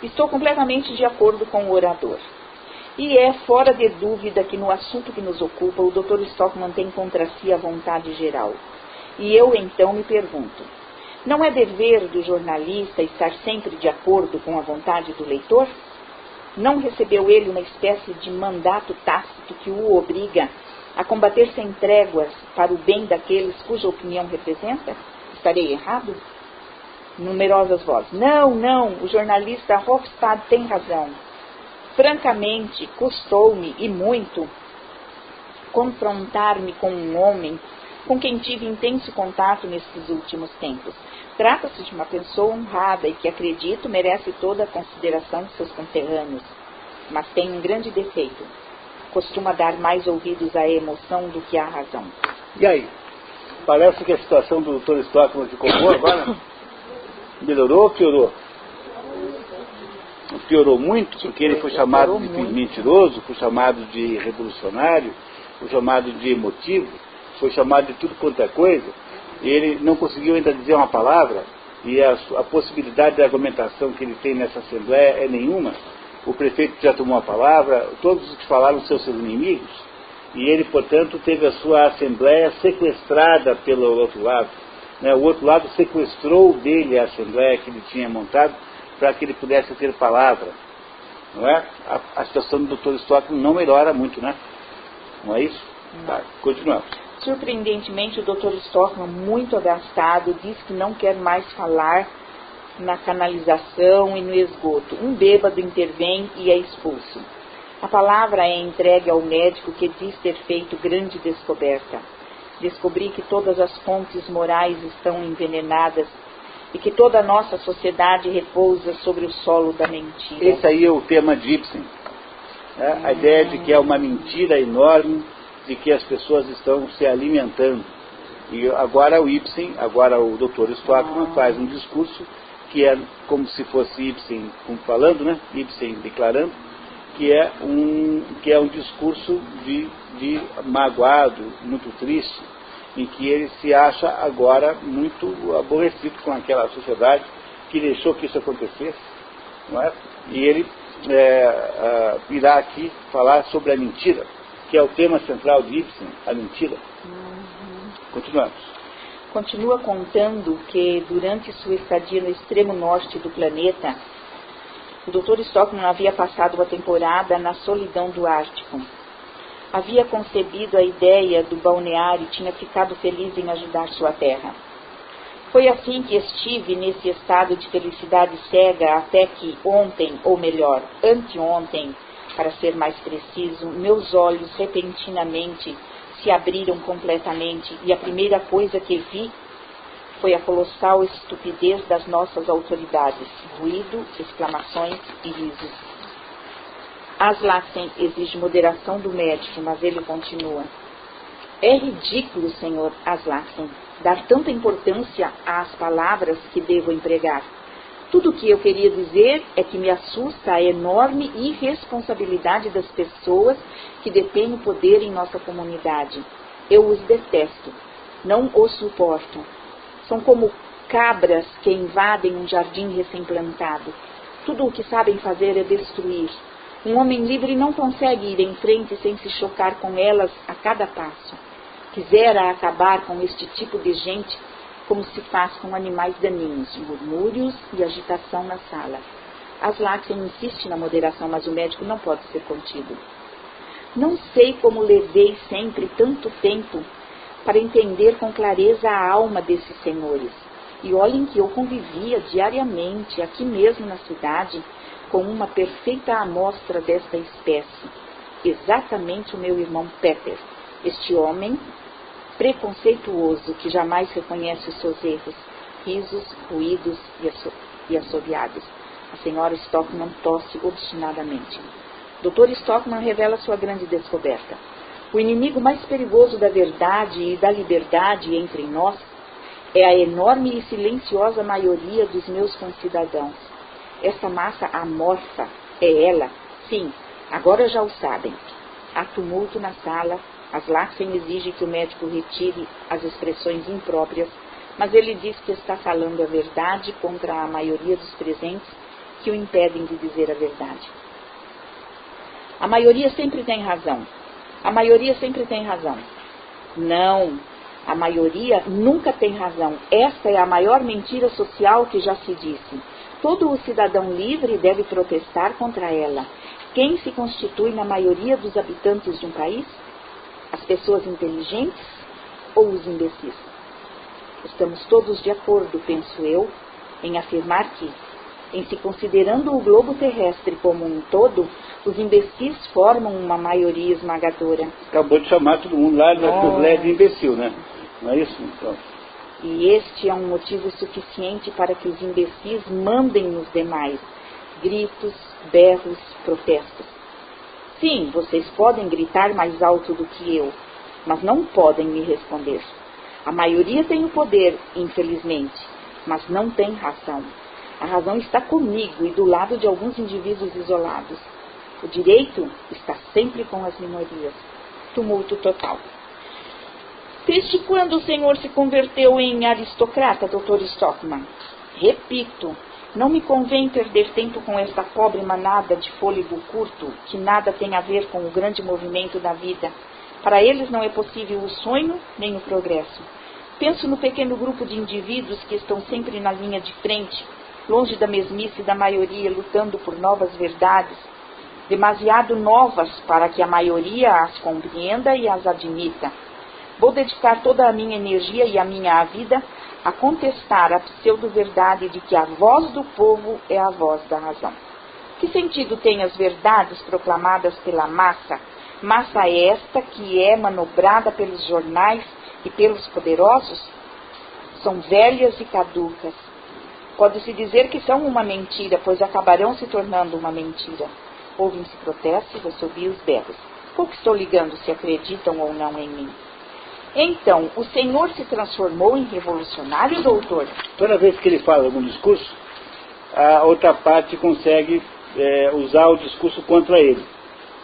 Estou completamente de acordo com o orador. E é fora de dúvida que no assunto que nos ocupa, o Dr. Stockman tem contra si a vontade geral. E eu então me pergunto, não é dever do jornalista estar sempre de acordo com a vontade do leitor? Não recebeu ele uma espécie de mandato tácito que o obriga a combater sem tréguas para o bem daqueles cuja opinião representa? Estarei errado? Numerosas vozes. Não, o jornalista Hofstad tem razão. Francamente, custou-me, e muito, confrontar-me com um homem com quem tive intenso contato nestes últimos tempos. Trata-se de uma pessoa honrada e que, acredito, merece toda a consideração de seus conterrâneos. Mas tem um grande defeito. Costuma dar mais ouvidos à emoção do que à razão. E aí? Parece que a situação do Dr. Stockman ficou boa agora? Melhorou ou piorou? Piorou muito, porque ele foi chamado de mentiroso, foi chamado de revolucionário, foi chamado de emotivo, foi chamado de tudo quanto é coisa, e ele não conseguiu ainda dizer uma palavra, e a possibilidade de argumentação que ele tem nessa Assembleia é nenhuma. O prefeito já tomou a palavra, todos os que falaram são seus inimigos, e ele, portanto, teve a sua Assembleia sequestrada pelo outro lado. O outro lado sequestrou dele a Assembleia que ele tinha montado para que ele pudesse ter palavra. Não é? A situação do Dr. Stockman não melhora muito, né? Não é isso? Tá, continuamos. Surpreendentemente, o Dr. Stockman, muito agastado, diz que não quer mais falar na canalização e no esgoto. Um bêbado intervém e é expulso. A palavra é entregue ao médico, que diz ter feito grande descoberta. Descobri que todas as fontes morais estão envenenadas e que toda a nossa sociedade repousa sobre o solo da mentira. Esse aí é o tema de Ibsen. A ideia de que é uma mentira enorme, de que as pessoas estão se alimentando. E agora o Ibsen, agora o Dr. Stockman faz um discurso que é como se fosse Ibsen falando, né? Ibsen declarando, que é um discurso de magoado, muito triste, em que ele se acha agora muito aborrecido com aquela sociedade que deixou que isso acontecesse, não é? E ele irá aqui falar sobre a mentira, que é o tema central de Ibsen, a mentira. Continuamos. Continua contando que, durante sua estadia no extremo norte do planeta, o Dr. Stockman havia passado uma temporada na solidão do Ártico. Havia concebido a ideia do balneário e tinha ficado feliz em ajudar sua terra. Foi assim que estive nesse estado de felicidade cega até que ontem, ou melhor, anteontem, para ser mais preciso, meus olhos repentinamente se abriram completamente e a primeira coisa que vi foi a colossal estupidez das nossas autoridades, ruído, exclamações e risos. Aslaksen exige moderação do médico, mas ele continua. É ridículo, Sr. Aslaksen, dar tanta importância às palavras que devo empregar. Tudo o que eu queria dizer é que me assusta a enorme irresponsabilidade das pessoas que detêm o poder em nossa comunidade. Eu os detesto, não os suporto. São como cabras que invadem um jardim recém-plantado. Tudo o que sabem fazer é destruir. Um homem livre não consegue ir em frente sem se chocar com elas a cada passo. Quisera acabar com este tipo de gente como se faz com animais daninhos, murmúrios e agitação na sala. Aslaksen insiste na moderação, mas o médico não pode ser contido. Não sei como levei sempre tanto tempo para entender com clareza a alma desses senhores. E olhem que eu convivia diariamente, aqui mesmo na cidade, com uma perfeita amostra desta espécie. Exatamente o meu irmão Pepper, este homem preconceituoso que jamais reconhece os seus erros, risos, ruídos e assobiados. A senhora Stockman tosse obstinadamente. Dr. Stockman revela sua grande descoberta. O inimigo mais perigoso da verdade e da liberdade entre nós é a enorme e silenciosa maioria dos meus concidadãos. Essa massa amorfa é ela, sim, agora já o sabem. Há tumulto na sala. Aslaksen exige que o médico retire as expressões impróprias, mas ele diz que está falando a verdade contra a maioria dos presentes que o impedem de dizer a verdade. A maioria sempre tem razão. A maioria sempre tem razão. Não, a maioria nunca tem razão. Esta é a maior mentira social que já se disse. Todo o cidadão livre deve protestar contra ela. Quem se constitui na maioria dos habitantes de um país? As pessoas inteligentes ou os imbecis? Estamos todos de acordo, penso eu, em afirmar que, em se considerando o globo terrestre como um todo, os imbecis formam uma maioria esmagadora. Acabou de chamar todo mundo lá da Assembleia de imbecil, né? Não é isso? Então. E este é um motivo suficiente para que os imbecis mandem nos demais. Gritos, berros, protestos. Sim, vocês podem gritar mais alto do que eu, mas não podem me responder. A maioria tem o poder, infelizmente, mas não tem razão. A razão está comigo e do lado de alguns indivíduos isolados. O direito está sempre com as minorias. Tumulto total. Desde quando o senhor se converteu em aristocrata, Dr. Stockman? Repito, não me convém perder tempo com esta pobre manada de fôlego curto, que nada tem a ver com o grande movimento da vida. Para eles não é possível o sonho nem o progresso. Penso no pequeno grupo de indivíduos que estão sempre na linha de frente, longe da mesmice da maioria, lutando por novas verdades, demasiado novas para que a maioria as compreenda e as admita. Vou dedicar toda a minha energia e a minha vida a contestar a pseudo-verdade de que a voz do povo é a voz da razão. Que sentido têm as verdades proclamadas pela massa? Massa esta que é manobrada pelos jornais e pelos poderosos? São velhas e caducas. Pode-se dizer que são uma mentira, pois acabarão se tornando uma mentira. Ouvem-se protestos, assobios, berros. Pouco estou ligando se acreditam ou não em mim. Então, o senhor se transformou em revolucionário, doutor? Toda vez que ele fala algum discurso, a outra parte consegue usar o discurso contra ele,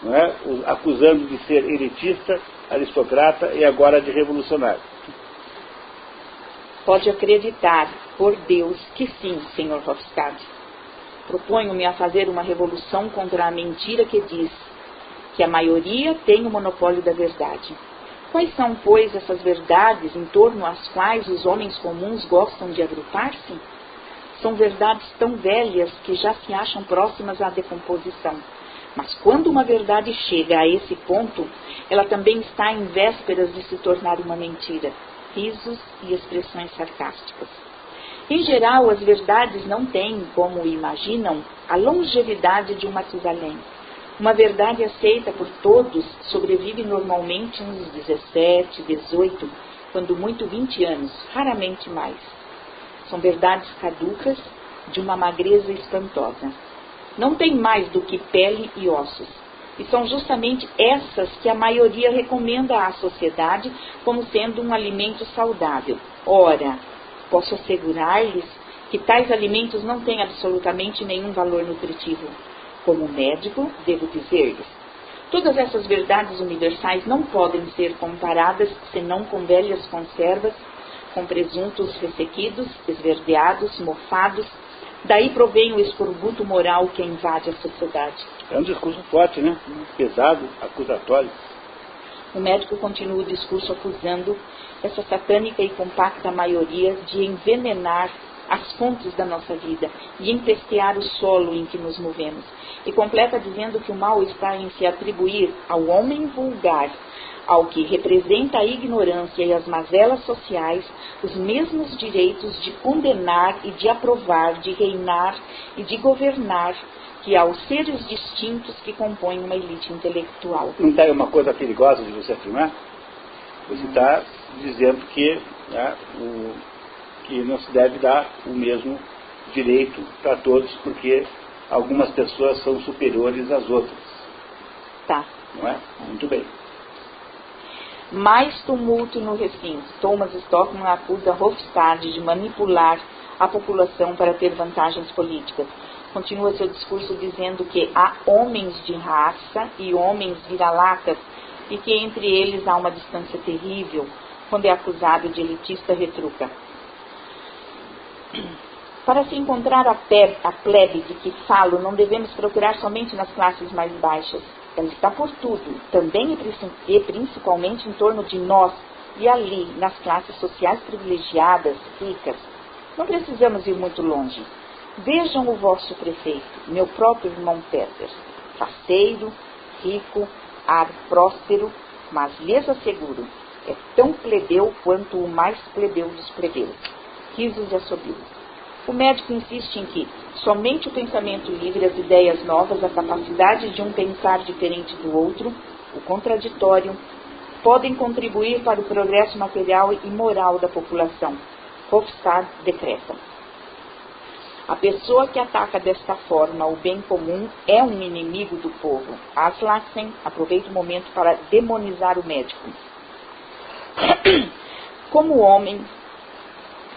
não é? Acusando de ser elitista, aristocrata e agora de revolucionário. Pode acreditar, por Deus, que sim, senhor Hofstad. Proponho-me a fazer uma revolução contra a mentira que diz que a maioria tem o monopólio da verdade. Quais são, pois, essas verdades em torno às quais os homens comuns gostam de agrupar-se? São verdades tão velhas que já se acham próximas à decomposição. Mas quando uma verdade chega a esse ponto, ela também está em vésperas de se tornar uma mentira. Risos e expressões sarcásticas. Em geral, as verdades não têm, como imaginam, a longevidade de um Matusalém. Uma verdade aceita por todos sobrevive normalmente uns 17, 18, quando muito 20 anos, raramente mais. São verdades caducas, de uma magreza espantosa. Não tem mais do que pele e ossos. E são justamente essas que a maioria recomenda à sociedade como sendo um alimento saudável. Ora, posso assegurar-lhes que tais alimentos não têm absolutamente nenhum valor nutritivo. Como médico, devo dizer-lhes: todas essas verdades universais não podem ser comparadas senão com velhas conservas, com presuntos ressequidos, esverdeados, mofados. Daí provém o escorbuto moral que invade a sociedade. É um discurso forte, né? Pesado, acusatório. O médico continua o discurso acusando essa satânica e compacta maioria de envenenar as fontes da nossa vida, de empestear o solo em que nos movemos. E completa dizendo que o mal está em se atribuir ao homem vulgar, ao que representa a ignorância e as mazelas sociais, os mesmos direitos de condenar e de aprovar, de reinar e de governar, que aos seres distintos que compõem uma elite intelectual. Não está aí uma coisa perigosa de você afirmar? Você está dizendo que, né, que não se deve dar o mesmo direito para todos, porque algumas pessoas são superiores às outras. Tá. Não é? Muito bem. Mais tumulto no recinto. Thomas Stockmann acusa Hofstad de manipular a população para ter vantagens políticas. Continua seu discurso dizendo que há homens de raça e homens vira-latas e que entre eles há uma distância terrível. Quando é acusado de elitista, retruca: para se encontrar a plebe de que falo, não devemos procurar somente nas classes mais baixas. Ela está por tudo, também e principalmente em torno de nós e ali, nas classes sociais privilegiadas, ricas. Não precisamos ir muito longe. Vejam o vosso prefeito, meu próprio irmão Peter, faceiro, rico, ar próspero, mas lhes asseguro, é tão plebeu quanto o mais plebeu dos plebeus. Risos e assobios. O médico insiste em que somente o pensamento livre, as ideias novas, a capacidade de um pensar diferente do outro, o contraditório, podem contribuir para o progresso material e moral da população. Hofstad decreta: a pessoa que ataca desta forma o bem comum é um inimigo do povo. Aslaksen aproveita o momento para demonizar o médico. Como homem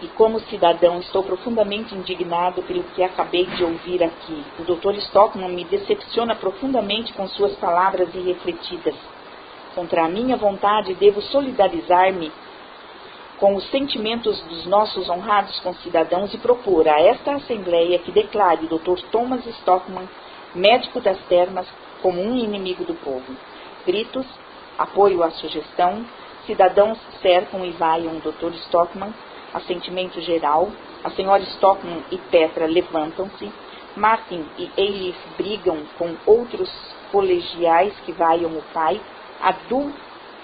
e como cidadão, estou profundamente indignado pelo que acabei de ouvir aqui. O Dr. Stockmann me decepciona profundamente com suas palavras irrefletidas. Contra a minha vontade, devo solidarizar-me com os sentimentos dos nossos honrados concidadãos e propor a esta Assembleia que declare o Dr. Thomas Stockmann, médico das termas, como um inimigo do povo. Gritos, apoio à sugestão, cidadãos cercam e vaiam o Dr. Stockmann. Assentimento geral. A senhora Stockmann e Petra levantam-se. Martin e Eilif brigam com outros colegiais que vaiam o pai.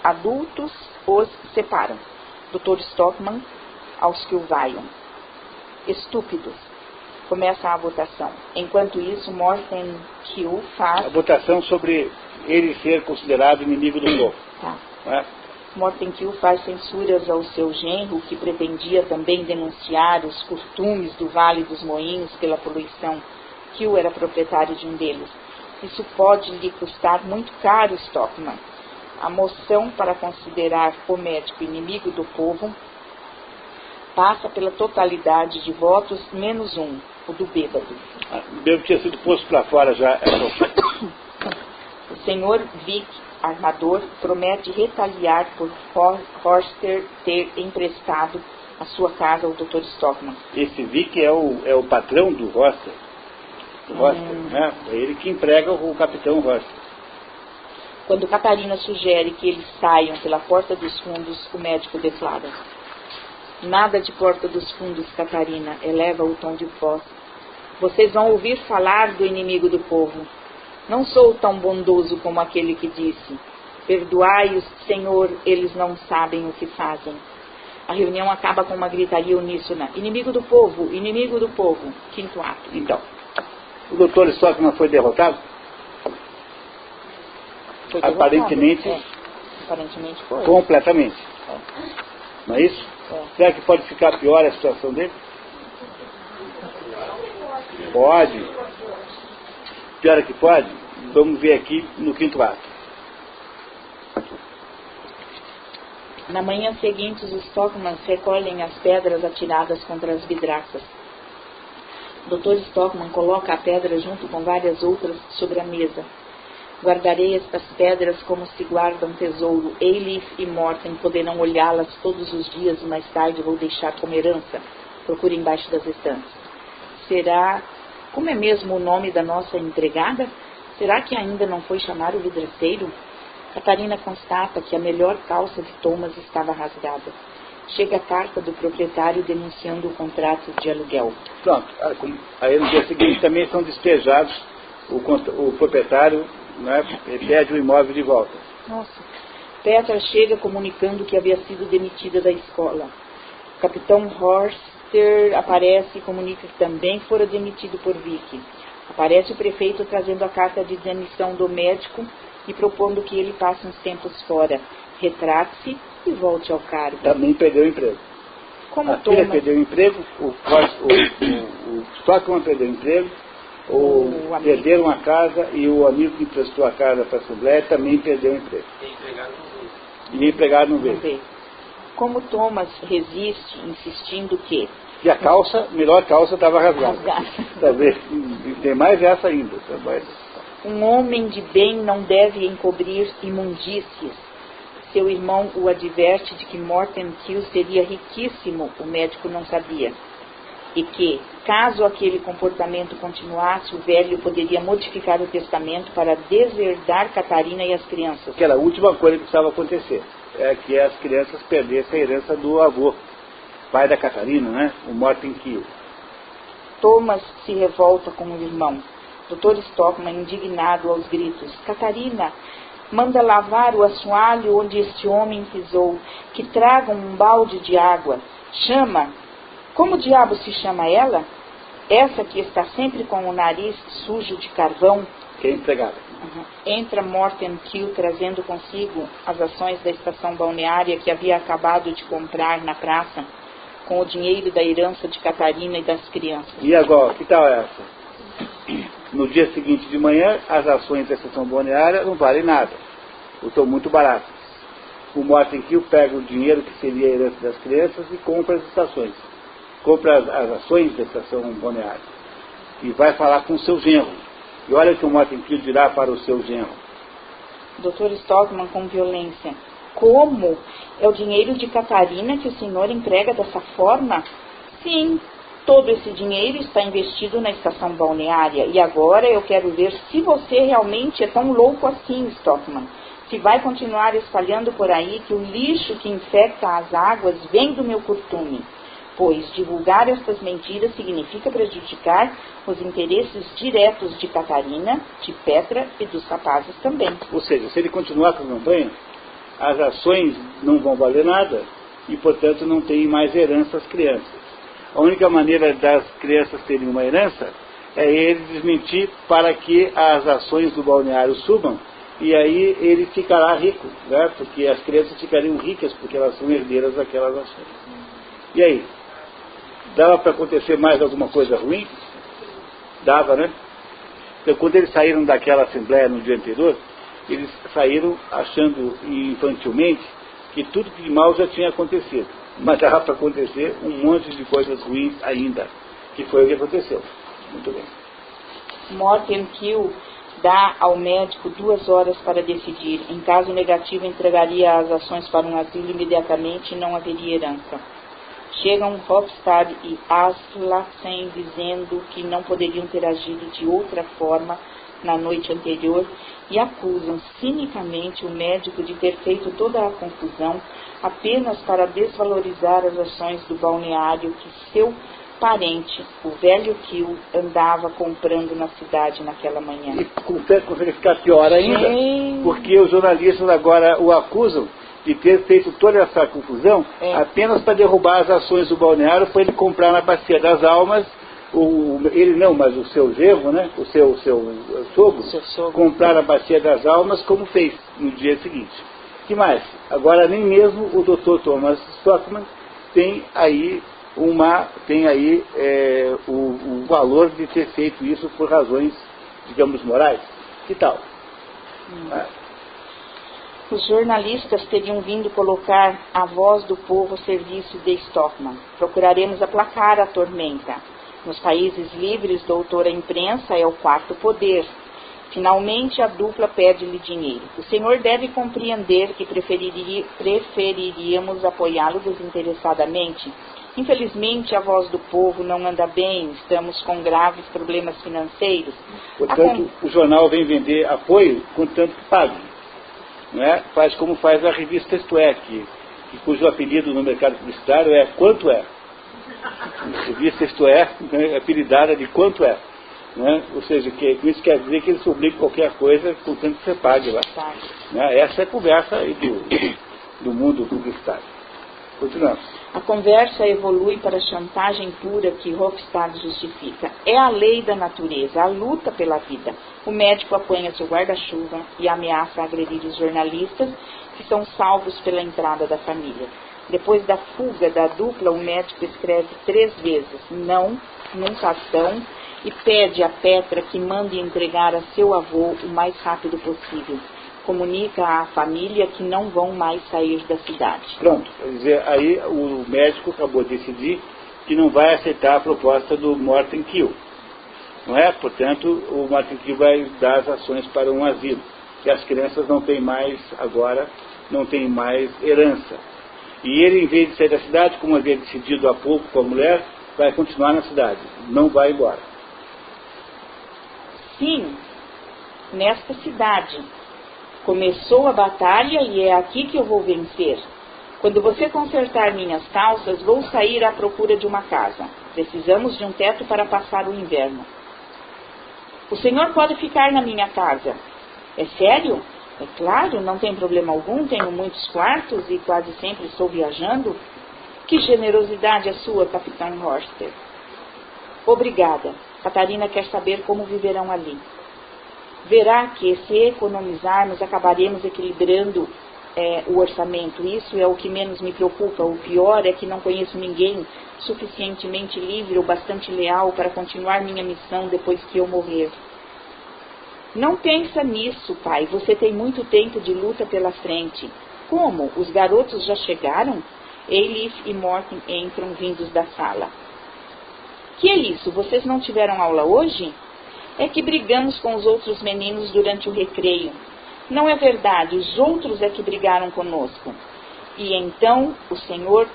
Adultos os separam. Dr. Stockmann aos que o vaiam. Estúpidos. Começa a votação. Enquanto isso, Morten Kiel faz... A votação sobre ele ser considerado inimigo do povo. Tá. Não é? Morten Kiel faz censuras ao seu genro, que pretendia também denunciar os costumes do Vale dos Moinhos pela poluição. Kiel era proprietário de um deles. Isso pode lhe custar muito caro, Stockmann. A moção para considerar o médico inimigo do povo passa pela totalidade de votos, menos um, o do bêbado. O bêbado tinha sido posto para fora já. O senhor Vick, armador, promete retaliar por Forster ter emprestado a sua casa ao Dr. Stockmann. Esse Vick é o patrão do Forster. Né? É ele que emprega o capitão Forster. Quando Catarina sugere que eles saiam pela porta dos fundos, o médico declara: nada de porta dos fundos, Catarina, eleva o tom de voz. Vocês vão ouvir falar do inimigo do povo. Não sou tão bondoso como aquele que disse: perdoai-os, Senhor, eles não sabem o que fazem. A reunião acaba com uma gritaria uníssona: inimigo do povo, inimigo do povo. Quinto ato. Então, o Dr. Stockmann foi derrotado? Foi Aparentemente, aparentemente foi. Completamente. Não é isso? Será que pode ficar pior a situação dele? Pode. Pior é que pode? Vamos ver aqui no quinto ato. Na manhã seguinte, os Stockmanns recolhem as pedras atiradas contra as vidraças. Dr. Stockman coloca a pedra junto com várias outras sobre a mesa. Guardarei estas pedras como se guarda um tesouro. Eilif e Morten poderão olhá-las todos os dias e mais tarde vou deixar como herança. Procure embaixo das estantes. Será... Como é mesmo o nome da nossa empregada? Será que ainda não foi chamar o vidraceiro? Catarina constata que a melhor calça de Thomas estava rasgada. Chega a carta do proprietário denunciando o contrato de aluguel. Pronto. Aí no dia seguinte também são despejados o proprietário, né, pede o imóvel de volta. Nossa. Petra chega comunicando que havia sido demitida da escola. O capitão Horster aparece e comunica que também fora demitido por Vicky. Aparece o prefeito trazendo a carta de demissão do médico e propondo que ele passe uns tempos fora. Retrate-se e volte ao cargo. Também perdeu o emprego. Como a filha Thomas... perdeu o emprego, o Stockman perdeu o emprego, perderam a casa e o amigo que emprestou a casa para a Assembleia também perdeu o emprego. E o empregado não veio. Como Thomas resiste, insistindo que... E a calça, melhor calça, estava rasgada. Talvez, tem mais essa ainda. Um homem de bem não deve encobrir imundícies. Seu irmão o adverte de que Morten Kiel seria riquíssimo, o médico não sabia. E que, caso aquele comportamento continuasse, o velho poderia modificar o testamento para deserdar Catarina e as crianças. Que era a última coisa que precisava acontecer. É que as crianças perdessem a herança do avô, pai da Catarina, né? O Morten Kiel. Thomas se revolta com o irmão. Dr. Stockman, indignado aos gritos. Catarina, manda lavar o assoalho onde este homem pisou, que tragam um balde de água. Chama. Como diabo se chama ela? Essa que está sempre com o nariz sujo de carvão. Que é empregada. Entra Morten Kiel trazendo consigo as ações da estação balneária que havia acabado de comprar na praça, com o dinheiro da herança de Catarina e das crianças. E agora, que tal essa? No dia seguinte de manhã, as ações da estação balneária não valem nada. Estão muito baratas. O Morten Kiel pega o dinheiro que seria a herança das crianças e compra as estações. Compra as ações da estação balneária. E vai falar com o seu genro. E olha o que o Morten Kiel dirá para o seu genro. Dr. Stockman com violência. Como? É o dinheiro de Catarina que o senhor emprega dessa forma? Sim, todo esse dinheiro está investido na estação balneária. E agora eu quero ver se você realmente é tão louco assim, Stockman. Se vai continuar espalhando por aí que o lixo que infecta as águas vem do meu curtume. Pois divulgar estas mentiras significa prejudicar os interesses diretos de Catarina, de Petra e dos rapazes também. Ou seja, se ele continuar com a campanha, as ações não vão valer nada e, portanto, não tem mais herança às crianças. A única maneira das crianças terem uma herança é ele desmentir para que as ações do balneário subam e aí ele ficará rico, né? Porque as crianças ficariam ricas porque elas são herdeiras daquelas ações. E aí? Dava para acontecer mais alguma coisa ruim? Dava, né? Então, quando eles saíram daquela assembleia no dia anterior, eles saíram achando infantilmente que tudo de mal já tinha acontecido. Mas dava para acontecer um monte de coisas ruins ainda, que foi o que aconteceu. Muito bem. Morten Kiel dá ao médico 2 horas para decidir. Em caso negativo, entregaria as ações para um asilo imediatamente e não haveria herança. Chegam Hofstad e Aslaksen dizendo que não poderiam ter agido de outra forma na noite anterior e acusam cinicamente o médico de ter feito toda a confusão apenas para desvalorizar as ações do balneário que seu parente, o velho Kiel, andava comprando na cidade naquela manhã. E consegue ficar pior ainda, porque os jornalistas agora o acusam de ter feito toda essa confusão apenas para derrubar as ações do balneário para ele comprar na Bacia das Almas, ele não, mas o seu genro, né, o seu sogro, comprar a Bacia das Almas como fez no dia seguinte. Que mais? Agora nem mesmo o Dr. Thomas Stockman tem aí o valor de ter feito isso por razões, digamos, morais. Que tal? Os jornalistas teriam vindo colocar a voz do povo ao serviço de Stockman. Procuraremos aplacar a tormenta. Nos países livres, doutora imprensa é o quarto poder. Finalmente, a dupla pede-lhe dinheiro. O senhor deve compreender que preferiríamos apoiá-lo desinteressadamente. Infelizmente, a voz do povo não anda bem, estamos com graves problemas financeiros. Portanto, o jornal vem vender apoio contanto que pague. Não é? Faz como faz a revista Isto É, cujo apelido no mercado publicitário é Quanto É. A revista Isto É, né, apelidada de Quanto É. Né? Ou seja, isso quer dizer que eles publicam qualquer coisa contanto que você pague lá. Né? Essa é a conversa aí do mundo publicitário. Continuamos. A conversa evolui para a chantagem pura que Hofstad justifica. É a lei da natureza, a luta pela vida. O médico apanha seu guarda-chuva e ameaça agredir os jornalistas, que são salvos pela entrada da família. Depois da fuga da dupla, o médico escreve 3 vezes não, nunca ação, e pede a Petra que mande entregar a seu avô o mais rápido possível. Comunica à família que não vão mais sair da cidade. Pronto, quer dizer, aí o médico acabou de decidir que não vai aceitar a proposta do Morten Kiel. Não é? Portanto, o Morten Kiel vai dar as ações para um asilo. E as crianças não têm mais, agora, não têm mais herança. E ele, em vez de sair da cidade, como havia decidido há pouco com a mulher, vai continuar na cidade, não vai embora. Sim, nesta cidade. Começou a batalha e é aqui que eu vou vencer. Quando você consertar minhas calças, vou sair à procura de uma casa. Precisamos de um teto para passar o inverno. O senhor pode ficar na minha casa. É sério? É claro, não tem problema algum, tenho muitos quartos e quase sempre estou viajando. Que generosidade a sua, Capitão Horster. Obrigada. Catarina quer saber como viverão ali. Verá que, se economizarmos, acabaremos equilibrando o orçamento. Isso é o que menos me preocupa. O pior é que não conheço ninguém suficientemente livre ou bastante leal para continuar minha missão depois que eu morrer. Não pensa nisso, pai. Você tem muito tempo de luta pela frente. Como? Os garotos já chegaram? Eilif e Morten entram vindos da sala. Que é isso? Vocês não tiveram aula hoje? É que brigamos com os outros meninos durante o recreio. Não é verdade, os outros é que brigaram conosco. E então o senhor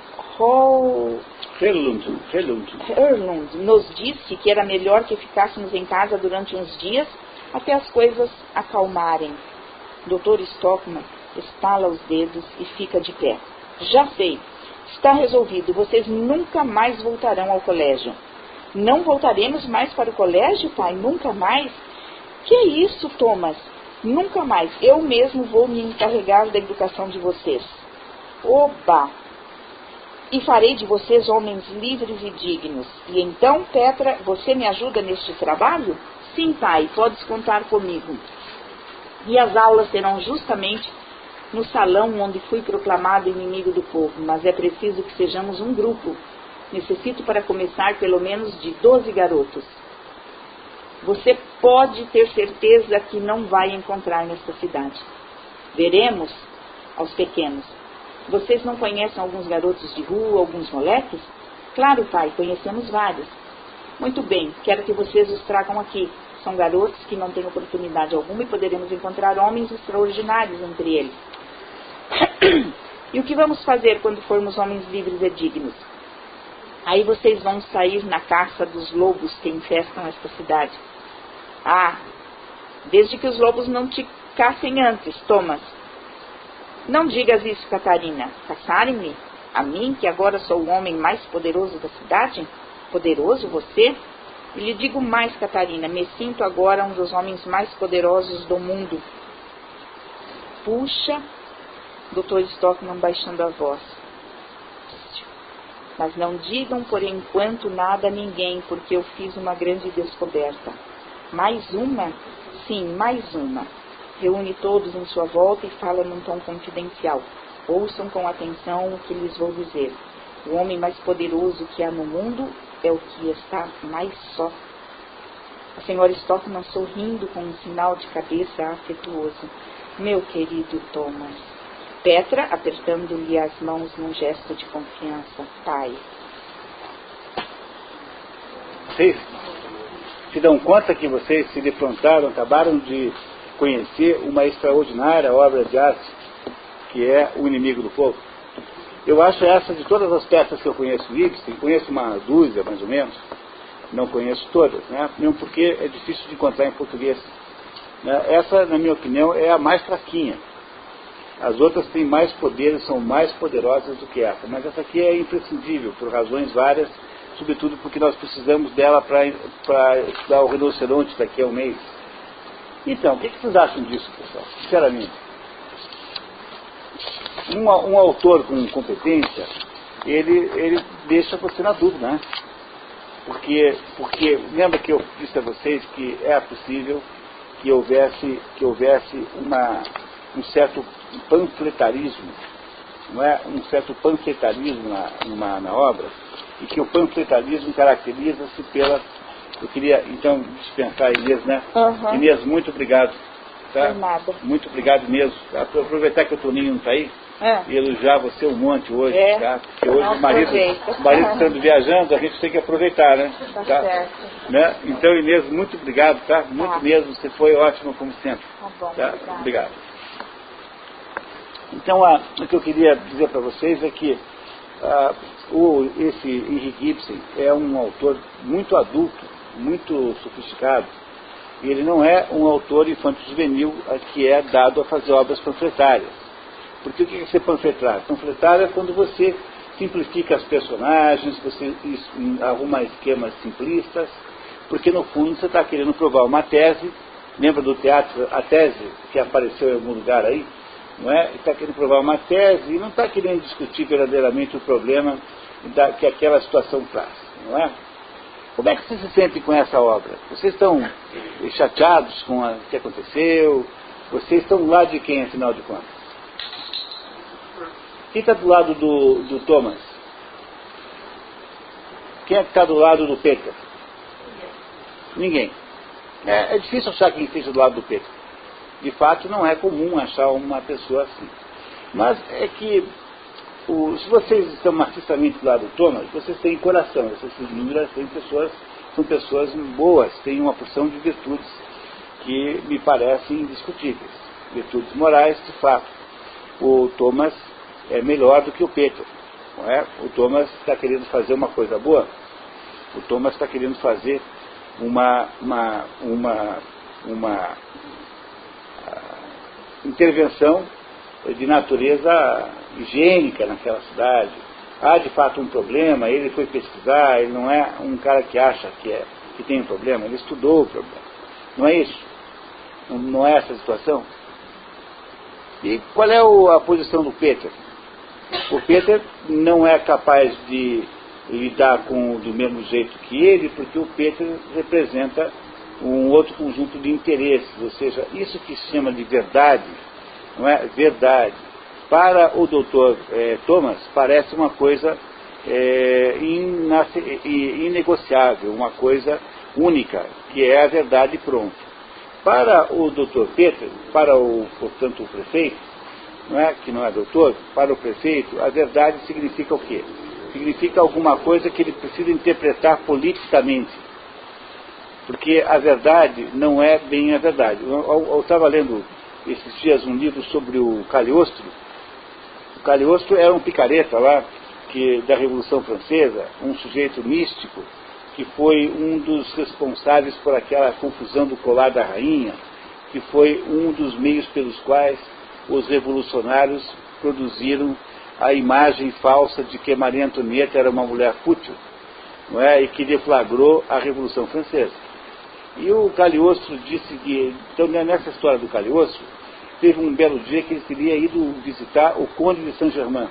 Herlund nos disse que era melhor que ficássemos em casa durante uns dias até as coisas acalmarem. Dr. Stockmann estala os dedos e fica de pé. Já sei, está resolvido, vocês nunca mais voltarão ao colégio. Não voltaremos mais para o colégio, pai? Nunca mais? Que é isso, Thomas? Nunca mais. Eu mesmo vou me encarregar da educação de vocês. Oba! E farei de vocês homens livres e dignos. E então, Petra, você me ajuda neste trabalho? Sim, pai, podes contar comigo. E as aulas serão justamente no salão onde fui proclamado inimigo do povo. Mas é preciso que sejamos um grupo. Necessito para começar pelo menos de 12 garotos. Você pode ter certeza que não vai encontrar nesta cidade. Veremos aos pequenos. Vocês não conhecem alguns garotos de rua, alguns moleques? Claro, pai, conhecemos vários. Muito bem, quero que vocês os tragam aqui. São garotos que não têm oportunidade alguma e poderemos encontrar homens extraordinários entre eles. E o que vamos fazer quando formos homens livres e dignos? Aí vocês vão sair na caça dos lobos que infestam esta cidade. Ah, desde que os lobos não te caçem antes, Thomas. Não digas isso, Catarina. Caçarem-me? A mim, que agora sou o homem mais poderoso da cidade? Poderoso, você? E lhe digo mais, Catarina, me sinto agora um dos homens mais poderosos do mundo. Puxa, Dr. Stockmann baixando a voz. Mas não digam por enquanto nada a ninguém, porque eu fiz uma grande descoberta. Mais uma? Sim, mais uma. Reúne todos em sua volta e fala num tom confidencial. Ouçam com atenção o que lhes vou dizer. O homem mais poderoso que há no mundo é o que está mais só. A senhora Stockmann sorrindo com um sinal de cabeça afetuoso. Meu querido Thomas. Petra, apertando-lhe as mãos num gesto de confiança. Pai. vocês se dão conta que vocês se defrontaram, acabaram de conhecer uma extraordinária obra de arte, que é O Inimigo do Povo. Eu acho essa, de todas as peças que eu conheço do Ibsen, conheço uma dúzia, mais ou menos, não conheço todas, né? Mesmo porque é difícil de encontrar em português. Né? Essa, na minha opinião, é a mais fraquinha. As outras têm mais poderes, são mais poderosas do que essa, mas essa aqui é imprescindível, por razões várias, sobretudo porque nós precisamos dela para estudar o rinoceronte daqui a um mês. Então, o que vocês acham disso, pessoal? Sinceramente. Um autor com competência, ele deixa você na dúvida, né? Porque lembra que eu disse a vocês que é possível que houvesse um certo panfletarismo, não é? Um certo panfletarismo na obra, e que o panfletarismo caracteriza-se pela... Eu queria, então, dispensar a Inês, né? Uhum. Inês, muito obrigado. Tá? De nada. Muito obrigado mesmo. Tá? Aproveitar que o Toninho não está aí, e elogiar você um monte hoje. Tá? Porque hoje o marido estando viajando, a gente tem que aproveitar, né? Tá certo. Né? Então, Inês, muito obrigado, tá? Muito mesmo, você foi ótimo como sempre. Tá bom, tá? Obrigado. Então, o que eu queria dizer para vocês é que esse Henrik Ibsen é um autor muito adulto, muito sofisticado. E ele não é um autor infanto-juvenil que é dado a fazer obras panfletárias. Porque o que é ser panfletário? Panfletário é quando você simplifica as personagens, você arruma esquemas simplistas, porque no fundo você está querendo provar uma tese. Lembra do teatro, a tese que apareceu em algum lugar aí? Não é? Está querendo provar uma tese e não está querendo discutir verdadeiramente o problema que aquela situação traz, não é? Como é que vocês se sentem com essa obra? Vocês estão chateados com o que aconteceu? Vocês estão do lado de quem, afinal de contas? Quem está do lado do Thomas? Quem é que está do lado do Peter? Ninguém. É difícil achar quem esteja do lado do Peter. De fato, não é comum achar uma pessoa assim. Mas é que, se vocês estão maciçamente do lado do Thomas, vocês têm coração. Essas figuras são pessoas boas, têm uma porção de virtudes que me parecem indiscutíveis. Virtudes morais, de fato. O Thomas é melhor do que o Peter. Não é? O Thomas está querendo fazer uma coisa boa. O Thomas está querendo fazer uma intervenção de natureza higiênica naquela cidade. Há de fato um problema, ele foi pesquisar, ele não é um cara que acha que tem um problema, ele estudou o problema. Não é isso? Não é essa a situação? E qual é a posição do Peter? O Peter não é capaz de lidar do mesmo jeito que ele, porque o Peter representa um outro conjunto de interesses, ou seja, isso que se chama de verdade, não é? Verdade. Para o Dr. Thomas, parece uma coisa inegociável, uma coisa única, que é a verdade pronto. Para o Dr. Peter, portanto, o prefeito, não é? Que não é doutor, para o prefeito, a verdade significa o quê? Significa alguma coisa que ele precisa interpretar politicamente. Porque a verdade não é bem a verdade. Eu estava lendo esses dias um livro sobre o Cagliostro. O Cagliostro era um picareta lá, da Revolução Francesa, um sujeito místico, que foi um dos responsáveis por aquela confusão do colar da rainha, que foi um dos meios pelos quais os revolucionários produziram a imagem falsa de que Maria Antonieta era uma mulher fútil, não é? E que deflagrou a Revolução Francesa. E o Cagliostro disse que, então nessa história do Cagliostro, teve um belo dia que ele teria ido visitar o Conde de Saint-Germain.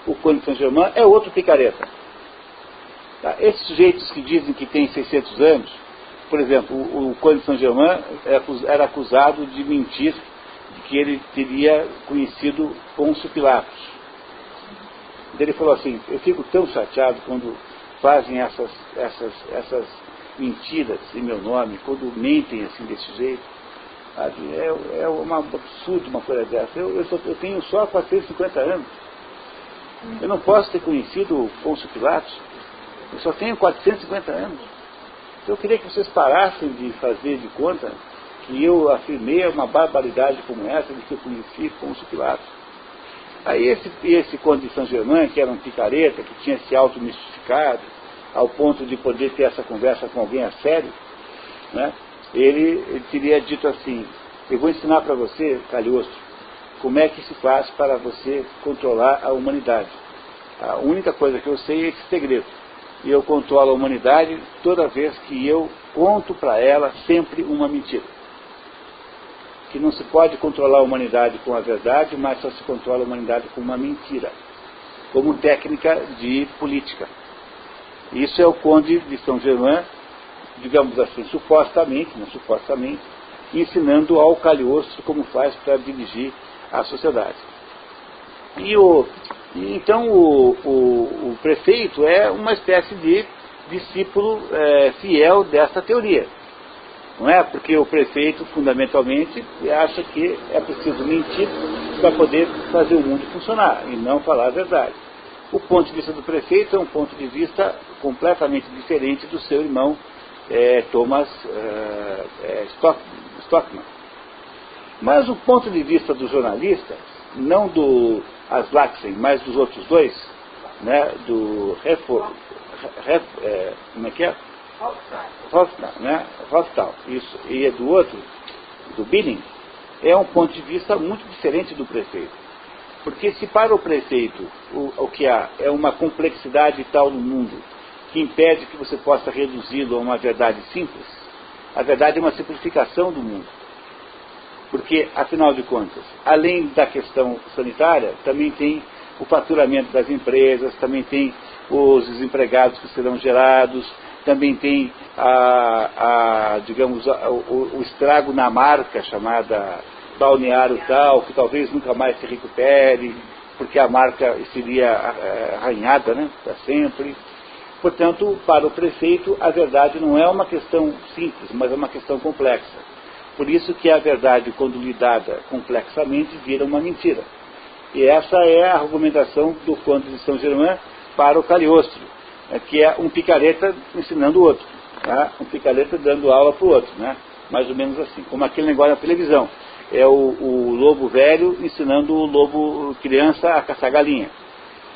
O Conde de Saint-Germain é outro picareta. Tá? Esses sujeitos que dizem que tem 600 anos, por exemplo, o Conde de Saint-Germain era acusado de mentir, de que ele teria conhecido Pôncio Pilatos. Ele falou assim: eu fico tão chateado quando fazem essas mentiras em meu nome, quando mentem assim desse jeito. É um absurdo uma coisa dessa. Eu tenho só 450 anos. Eu não posso ter conhecido Pôncio Pilatos. Eu só tenho 450 anos. Eu queria que vocês parassem de fazer de conta que eu afirmei uma barbaridade como essa, de que eu conheci Pôncio Pilatos. Aí esse conde de Saint-Germain, que era um picareta, que tinha se auto-mistificado, ao ponto de poder ter essa conversa com alguém a sério, né? Ele teria dito assim: eu vou ensinar para você, Cagliostro, como é que se faz para você controlar a humanidade. A única coisa que eu sei é esse segredo. E eu controlo a humanidade toda vez que eu conto para ela sempre uma mentira. Que não se pode controlar a humanidade com a verdade, mas só se controla a humanidade com uma mentira, como técnica de política. Isso é o conde de Saint-Germain, digamos assim, supostamente, ensinando ao Cagliostro como faz para dirigir a sociedade. Então o prefeito é uma espécie de discípulo fiel dessa teoria. Não é? Porque o prefeito, fundamentalmente, acha que é preciso mentir para poder fazer o mundo funcionar e não falar a verdade. O ponto de vista do prefeito é um ponto de vista completamente diferente do seu irmão Thomas Stockman. Mas o ponto de vista do jornalista, não do Aslaksen, mas dos outros dois, né, do como é que é? Hofstall, isso, e do outro, do Billing, é um ponto de vista muito diferente do prefeito. Porque se para o prefeito o que há é uma complexidade tal no mundo que impede que você possa reduzi-lo a uma verdade simples, a verdade é uma simplificação do mundo. Porque, afinal de contas, além da questão sanitária, também tem o faturamento das empresas, também tem os desempregados que serão gerados, também tem digamos, o estrago na marca chamada balneário tal, que talvez nunca mais se recupere, porque a marca seria arranhada, né, para sempre. Portanto, para o prefeito, a verdade não é uma questão simples, mas é uma questão complexa. Por isso que a verdade, quando lidada complexamente, vira uma mentira. E essa é a argumentação do conde de Saint-Germain para o Cagliostro, que é um picareta ensinando o outro, tá? Um picareta dando aula para o outro, né? Mais ou menos assim, como aquele negócio na televisão. É o lobo velho ensinando o lobo criança a caçar galinha.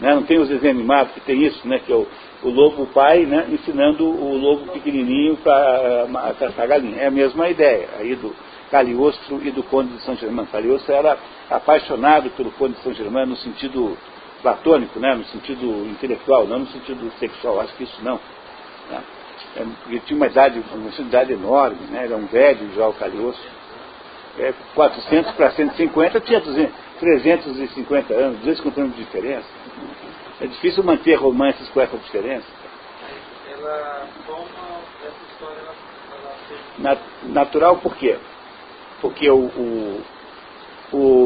Né? Não tem os desenhos animados que tem isso, né? Que é o lobo pai, né? Ensinando o lobo pequenininho para caçar galinha. É a mesma ideia aí do Cagliostro e do conde de Saint-Germain. Cagliostro era apaixonado pelo conde de Saint-Germain no sentido platônico, né? No sentido intelectual, não no sentido sexual, acho que isso não. Né? Ele tinha uma idade enorme, né? Era um velho já, o Cagliostro. 400 para 150 tinha 350 anos, 250 anos de diferença. É difícil manter romances com essa diferença. Ela toma essa história, natural por quê? Porque o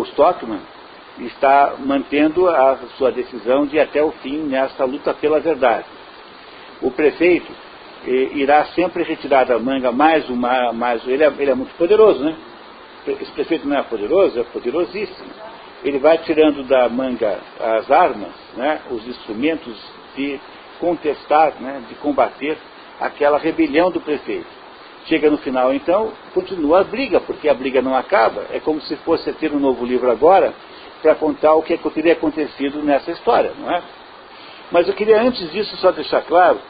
Stockman está mantendo a sua decisão de ir até o fim nessa luta pela verdade. O prefeito irá sempre retirar da manga mais ele é muito poderoso, né? Esse prefeito não é poderoso? É poderosíssimo. Ele vai tirando da manga as armas, né, os instrumentos de contestar, né, de combater aquela rebelião do prefeito. Chega no final, então, continua a briga, porque a briga não acaba. É como se fosse ter um novo livro agora para contar o que teria acontecido nessa história, não é? Mas eu queria, antes disso, só deixar claro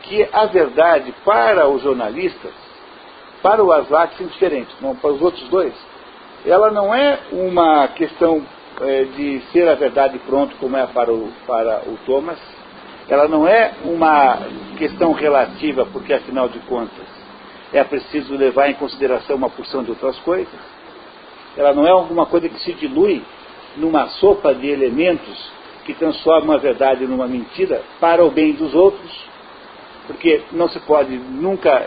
que a verdade para os jornalistas, para o Aslaksen, é diferente, não, para os outros dois, ela não é uma questão de ser a verdade pronto, como é para o Thomas. Ela não é uma questão relativa, porque, afinal de contas, é preciso levar em consideração uma porção de outras coisas. Ela não é alguma coisa que se dilui numa sopa de elementos que transforma a verdade numa mentira para o bem dos outros. Porque não se pode nunca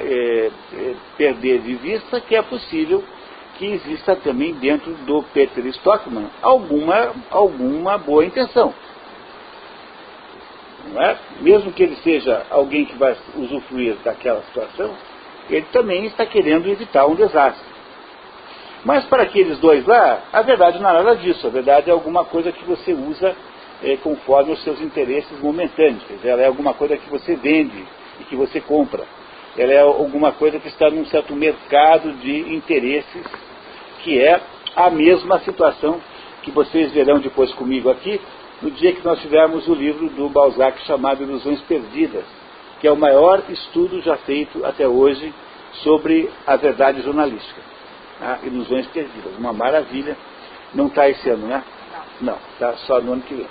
perder de vista que é possível que exista também dentro do Peter Stockman alguma boa intenção. Não é? Mesmo que ele seja alguém que vai usufruir daquela situação, ele também está querendo evitar um desastre. Mas para aqueles dois lá, a verdade não é nada disso. A verdade é alguma coisa que você usa conforme os seus interesses momentâneos. Quer dizer, ela é alguma coisa que você vende e que você compra. ela é alguma coisa que está num certo mercado de interesses, que é a mesma situação que vocês verão depois comigo aqui, no dia que nós tivermos o livro do Balzac chamado Ilusões Perdidas, que é o maior estudo já feito até hoje sobre a verdade jornalística. Ilusões Perdidas, uma maravilha. Não está esse ano, né? Não, está só no ano que vem.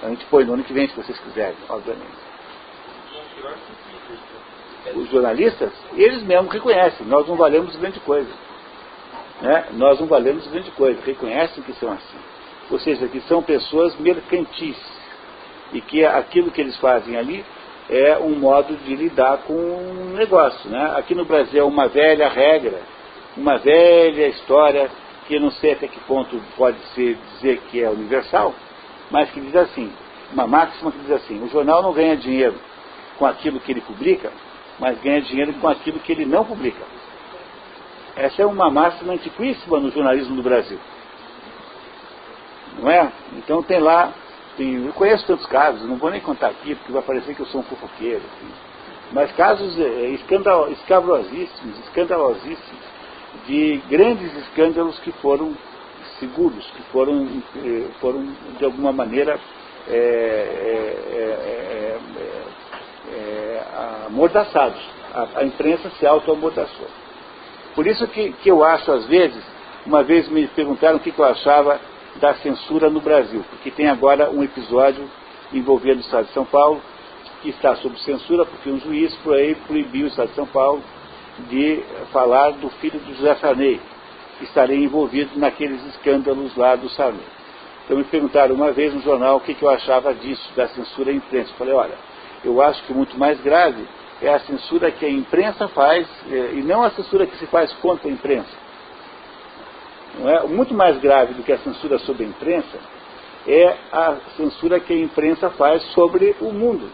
A gente põe no ano que vem, se vocês quiserem, obviamente. Os jornalistas, eles mesmos reconhecem, nós não valemos grande coisa. Né? Nós não valemos grande coisa, reconhecem que são assim. Ou seja, que são pessoas mercantis. E que aquilo que eles fazem ali é um modo de lidar com um negócio. Né? Aqui no Brasil é uma velha regra, uma velha história, que eu não sei até que ponto pode ser dizer que é universal, mas que diz assim, uma máxima que diz assim: o jornal não ganha dinheiro com aquilo que ele publica, mas ganha dinheiro com aquilo que ele não publica. Essa é uma máxima antiquíssima no jornalismo do Brasil. Não é? Então tem lá, eu conheço tantos casos, não vou nem contar aqui, porque vai parecer que eu sou um fofoqueiro. Assim. Mas casos escandalosíssimos, de grandes escândalos que foram seguros, que foram de alguma maneira amordaçados. A imprensa se auto-amordaçou. Por isso que eu acho, às vezes, uma vez me perguntaram o que eu achava da censura no Brasil, porque tem agora um episódio envolvendo o Estado de São Paulo, que está sob censura, porque um juiz proibiu o Estado de São Paulo de falar do filho do José Sarney, que estaria envolvido naqueles escândalos lá do Sarney. Então me perguntaram uma vez no jornal o que eu achava disso, da censura à imprensa. Eu falei, olha, eu acho que muito mais grave é a censura que a imprensa faz, e não a censura que se faz contra a imprensa. Não é? Muito mais grave do que a censura sobre a imprensa é a censura que a imprensa faz sobre o mundo,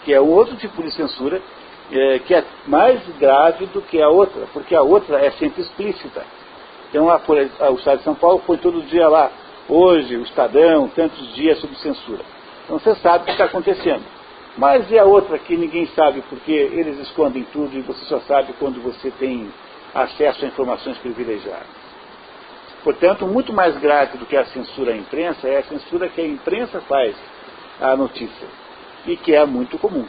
que é um outro tipo de censura, que é mais grave do que a outra, porque a outra é sempre explícita. Então o Estado de São Paulo põe todo dia lá, hoje, o Estadão, tantos dias sob censura. Então você sabe o que está acontecendo. Mas e a outra que ninguém sabe, porque eles escondem tudo e você só sabe quando você tem acesso a informações privilegiadas. Portanto, muito mais grave do que a censura à imprensa é a censura que a imprensa faz à notícia, e que é muito comum.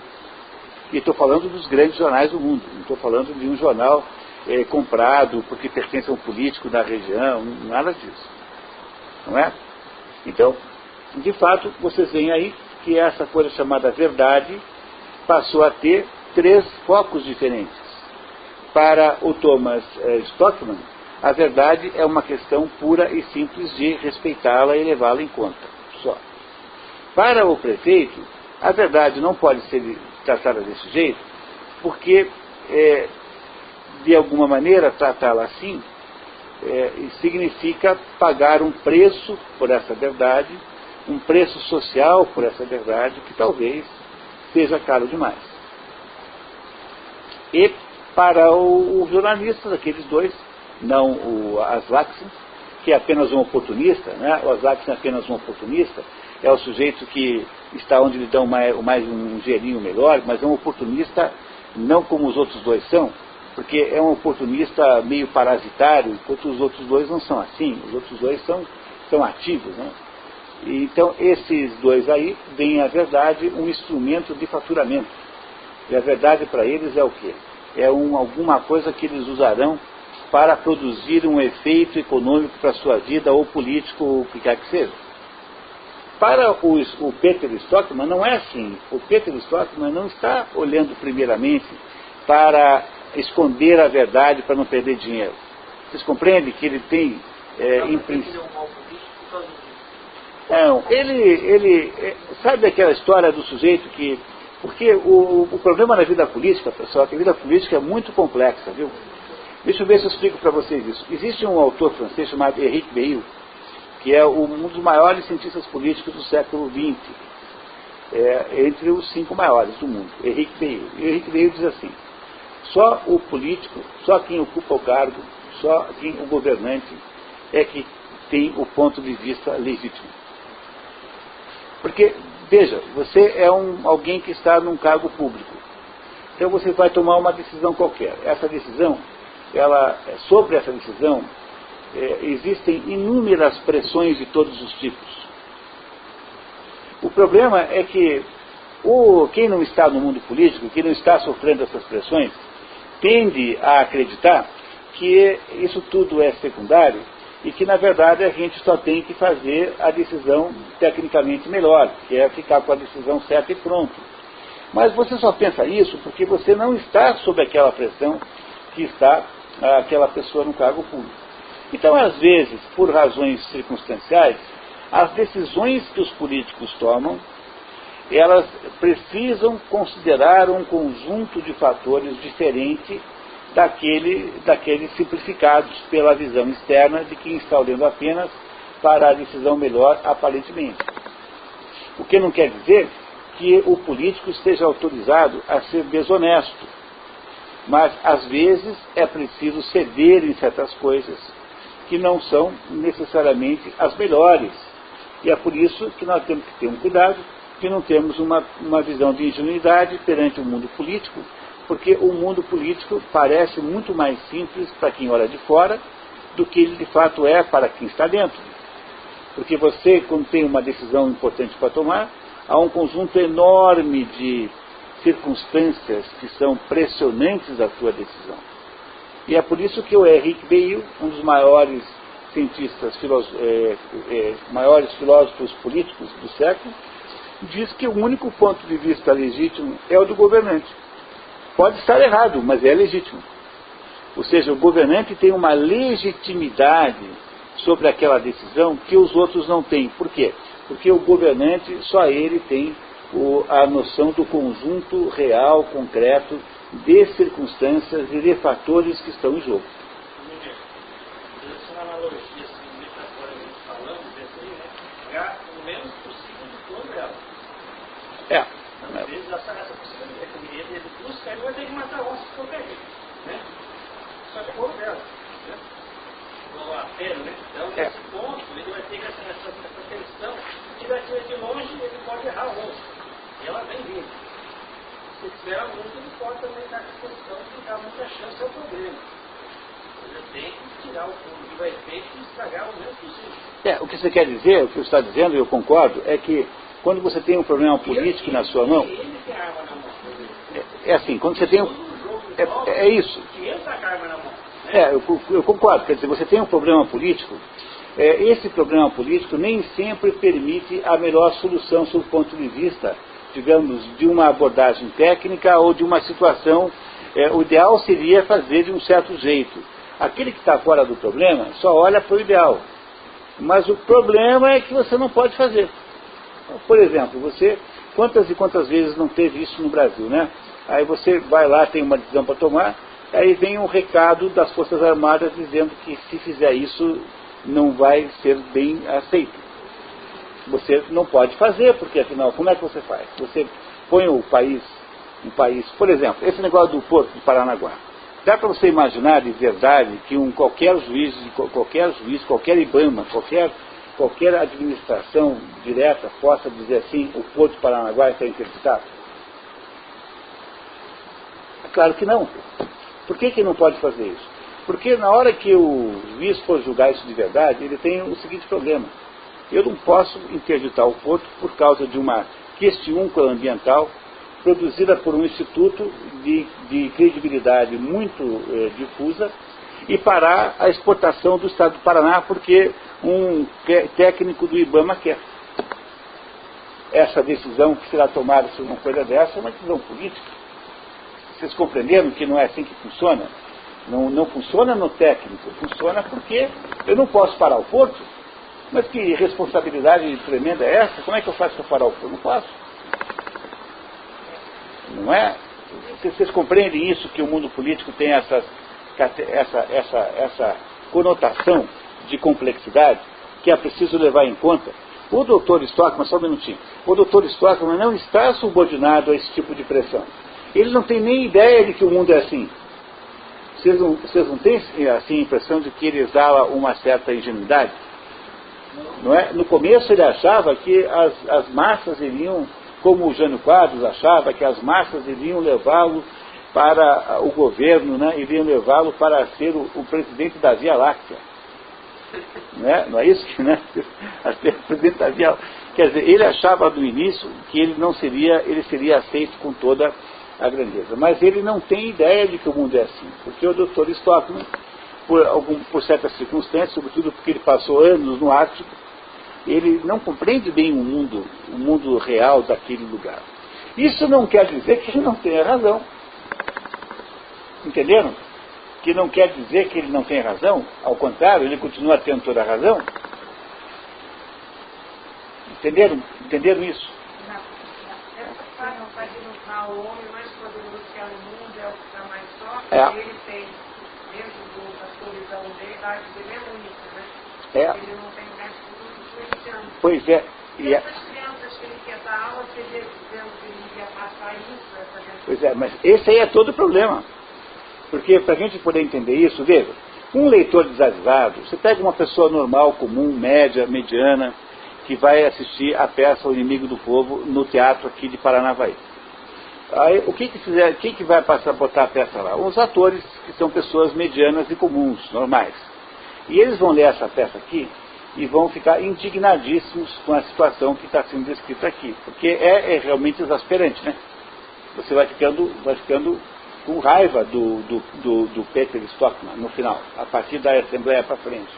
E estou falando dos grandes jornais do mundo, não estou falando de um jornal comprado porque pertence a um político da região, nada disso. Não é? Então, de fato, vocês veem aí que essa coisa chamada verdade passou a ter 3 focos diferentes. Para o Thomas Stockman, a verdade é uma questão pura e simples de respeitá-la e levá-la em conta. Só. Para o prefeito, a verdade não pode ser tratada desse jeito, porque, de alguma maneira, tratá-la assim significa pagar um preço por essa verdade, um preço social por essa verdade, que talvez seja caro demais. E para os jornalistas, aqueles dois, não o Aslaksen, que é apenas um oportunista, né? O Aslaksen é apenas um oportunista, é o sujeito que está onde lhe dão mais um dinheirinho melhor, mas é um oportunista não como os outros dois são, porque é um oportunista meio parasitário, enquanto os outros dois não são assim, os outros dois são ativos, né? E, então, esses dois aí veem a verdade um instrumento de faturamento. E a verdade para eles é o quê? É alguma coisa que eles usarão para produzir um efeito econômico para a sua vida, ou político, ou o que quer que seja. Para o Peter Stockman não é assim. O Peter Stockman não está olhando primeiramente para esconder a verdade para não perder dinheiro. Vocês compreendem que ele tem, em princípio... Não, ele sabe aquela história do sujeito que... Porque o problema na vida política, pessoal, é que a vida política é muito complexa, viu? Deixa eu ver se eu explico para vocês isso. Existe um autor francês chamado Henrique Beyle, que é um dos maiores cientistas políticos do século XX, entre os 5 maiores do mundo, Henrique Beyle. E Henrique Beyle diz assim: só o político, só quem ocupa o cargo, só quem o governante é que tem o ponto de vista legítimo. Porque, veja, você é alguém que está num cargo público. Então você vai tomar uma decisão qualquer. Essa decisão, sobre essa decisão, existem inúmeras pressões de todos os tipos. O problema é que quem não está no mundo político, quem não está sofrendo essas pressões, tende a acreditar que isso tudo é secundário e que, na verdade, a gente só tem que fazer a decisão tecnicamente melhor, que é ficar com a decisão certa e pronto. Mas você só pensa isso porque você não está sob aquela pressão que está aquela pessoa no cargo público. Então, às vezes, por razões circunstanciais, as decisões que os políticos tomam, elas precisam considerar um conjunto de fatores diferente daqueles simplificados pela visão externa de quem está olhando apenas para a decisão melhor, aparentemente. O que não quer dizer que o político esteja autorizado a ser desonesto, mas às vezes é preciso ceder em certas coisas que não são necessariamente as melhores. E é por isso que nós temos que ter um cuidado, que não temos uma visão de ingenuidade perante o mundo político, porque o mundo político parece muito mais simples para quem olha de fora do que ele de fato é para quem está dentro. Porque você, quando tem uma decisão importante para tomar, há um conjunto enorme de circunstâncias que são pressionantes à sua decisão. E é por isso que o Henrique Beyle, um dos maiores cientistas, maiores filósofos políticos do século, diz que o único ponto de vista legítimo é o do governante. Pode estar errado, mas é legítimo. Ou seja, o governante tem uma legitimidade sobre aquela decisão que os outros não têm. Por quê? Porque o governante, só ele tem a noção do conjunto real, concreto, de circunstâncias e de fatores que estão em jogo. Essa é uma analogia, assim, metaforicamente falando, dessa aí, né? Pegar o menos possível do plano dela. Às vezes essa possibilidade, a comida dele busca, ele vai ter que matar onça de qualquer jeito, né? Só que é o dela, né? Ou a pena, né? Então, nesse ponto, ele vai ter essa tensão, se vai ser de longe, ele pode errar a onça. E ela vem vindo. Se tiver muito, ele pode também estar com posição de dar muita chance ao problema. Ele tem que tirar o fundo que vai ter e estragar o menos possível. O que você quer dizer, o que você está dizendo, e eu concordo, é que quando você tem um problema político na sua mão, ele tem a arma na mão. É assim, quando você tem é isso. Que ele está com a arma na mão. Eu concordo, quer dizer, você tem um problema político, esse problema político nem sempre permite a melhor solução sob o ponto de vista, digamos, de uma abordagem técnica ou de uma situação. O ideal seria fazer de um certo jeito. Aquele que está fora do problema só olha para o ideal. Mas o problema é que você não pode fazer. Por exemplo, quantas e quantas vezes não teve isso no Brasil, né? Aí você vai lá, tem uma decisão para tomar, aí vem um recado das Forças Armadas dizendo que se fizer isso não vai ser bem aceito. Você não pode fazer, porque afinal, como é que você faz? Você põe um país, por exemplo, esse negócio do Porto de Paranaguá. Dá para você imaginar de verdade que qualquer juiz, qualquer IBAMA, qualquer administração direta possa dizer assim, o Porto de Paranaguá está interditado? É claro que não. Por que não pode fazer isso? Porque na hora que o juiz for julgar isso de verdade, ele tem o seguinte problema. Eu não posso interditar o Porto por causa de uma questiúncula ambiental produzida por um instituto de credibilidade muito difusa e parar a exportação do Estado do Paraná porque um técnico do IBAMA quer. Essa decisão que será tomada sobre uma coisa dessa é uma decisão política. Vocês compreenderam que não é assim que funciona? Não funciona no técnico, funciona porque eu não posso parar o Porto. Mas que responsabilidade tremenda é essa? Como é que eu faço para parar o Porto? Não posso. Não é? Vocês compreendem isso, que o mundo político tem essa conotação de complexidade que é preciso levar em conta? O Dr. Stockman, só um minutinho, o Dr. Stockman não está subordinado a esse tipo de pressão. Ele não tem nem ideia de que o mundo é assim. Vocês não têm assim, a impressão de que ele exala uma certa ingenuidade? Não é? No começo ele achava que as massas iriam, como o Jânio Quadros achava, que as massas iriam levá-lo para o governo, né, iriam levá-lo para ser o presidente da Via Láctea. Não é isso que, né? A ser presidente da Via Láctea. Quer dizer, ele achava do início que ele seria aceito com toda a grandeza. Mas ele não tem ideia de que o mundo é assim. Porque o Dr. Stockman, por certas circunstâncias, sobretudo porque ele passou anos no Ártico, ele não compreende bem o mundo real daquele lugar. Isso não quer dizer que ele não tenha razão. Entenderam? Que não quer dizer que ele não tem razão. Ao contrário, ele continua tendo toda a razão. Entenderam isso? Essa frase não faz iluminar o homem mais poderoso que é o mundo, é o que está mais forte. Ele tem, dentro da solidão dele, a arte dele é única, né? Ele não tem resto tudo influenciando. Pois é. E essas crianças que ele quer dar aula, você vê dizendo que ele ia passar isso, Pois é, mas esse aí é todo o problema. Porque para a gente poder entender isso, veja, um leitor desavisado, você pega uma pessoa normal, comum, média, mediana, que vai assistir a peça O Inimigo do Povo no teatro aqui de Paranavaí. Aí, o que vai botar a peça lá? Os atores, que são pessoas medianas e comuns, normais. E eles vão ler essa peça aqui e vão ficar indignadíssimos com a situação que está sendo descrita aqui. Porque é realmente exasperante, né? Você vai ficando com raiva do Peter Stockman no final, a partir da Assembleia para frente.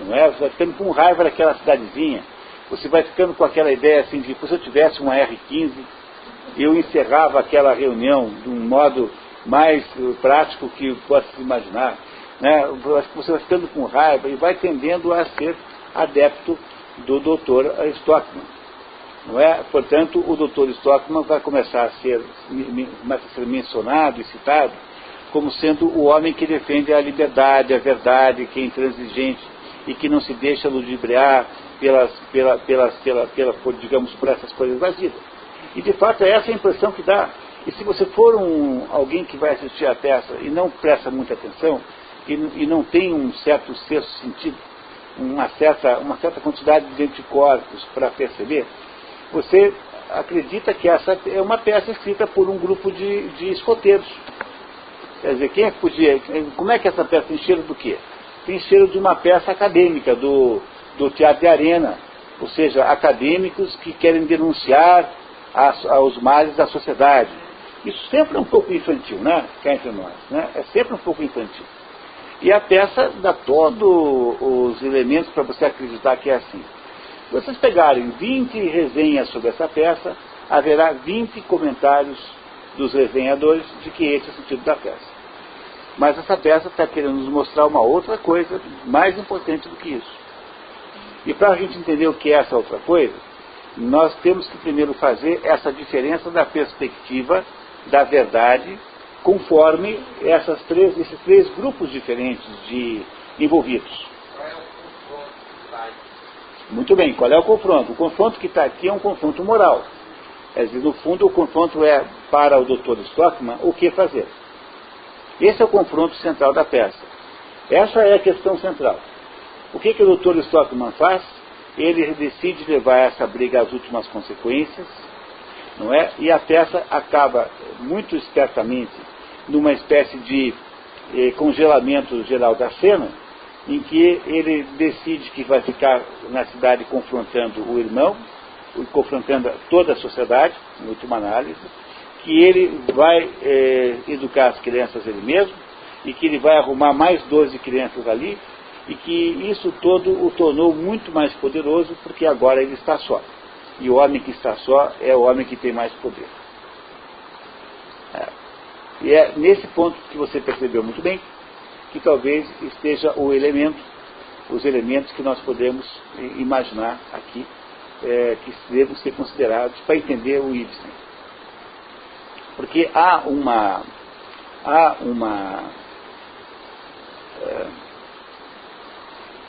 Não é? Você vai ficando com raiva daquela cidadezinha. Você vai ficando com aquela ideia assim de, se eu tivesse uma R-15, eu encerrava aquela reunião de um modo mais prático que possa se imaginar. Né? Você vai ficando com raiva e vai tendendo a ser adepto do Dr. Stockman. Não é? Portanto, o Dr. Stockman vai começar a ser mencionado e citado como sendo o homem que defende a liberdade, a verdade, que é intransigente e que não se deixa ludibriar digamos, por essas coisas da vida. E, de fato, é essa a impressão que dá. E se você for alguém que vai assistir a peça e não presta muita atenção, e não tem um certo sexto sentido, uma certa quantidade de anticorpos para perceber, você acredita que essa é uma peça escrita por um grupo de escoteiros. Quer dizer, como é que essa peça tem cheiro do quê? Tem cheiro de uma peça acadêmica do Teatro de Arena, ou seja, acadêmicos que querem denunciar os males da sociedade. Isso sempre é um pouco infantil, né? Cá entre nós, né? É sempre um pouco infantil. E a peça dá todos os elementos para você acreditar que é assim. Se vocês pegarem 20 resenhas sobre essa peça, haverá 20 comentários dos resenhadores de que esse é o sentido da peça. Mas essa peça está querendo nos mostrar uma outra coisa mais importante do que isso. E para a gente entender o que é essa outra coisa, nós temos que primeiro fazer essa diferença da perspectiva da verdade conforme esses três grupos diferentes de envolvidos. Qual é o confronto que vai? Muito bem, qual é o confronto? O confronto que está aqui é um confronto moral. Quer dizer, no fundo, o confronto é, para o Dr. Stockman, o que fazer. Esse é o confronto central da peça. Essa é a questão central. O que o Dr. Stockman faz? Ele decide levar essa briga às últimas consequências, não é? E a peça acaba, muito espertamente, numa espécie de congelamento geral da cena, em que ele decide que vai ficar na cidade confrontando o irmão, confrontando toda a sociedade, em última análise, que ele vai educar as crianças ele mesmo, e que ele vai arrumar mais 12 crianças ali, e que isso todo o tornou muito mais poderoso, porque agora ele está só. E o homem que está só é o homem que tem mais poder. E é nesse ponto que você percebeu muito bem, que talvez esteja os elementos que nós podemos imaginar aqui, que devem ser considerados para entender o Ibsen. Porque há uma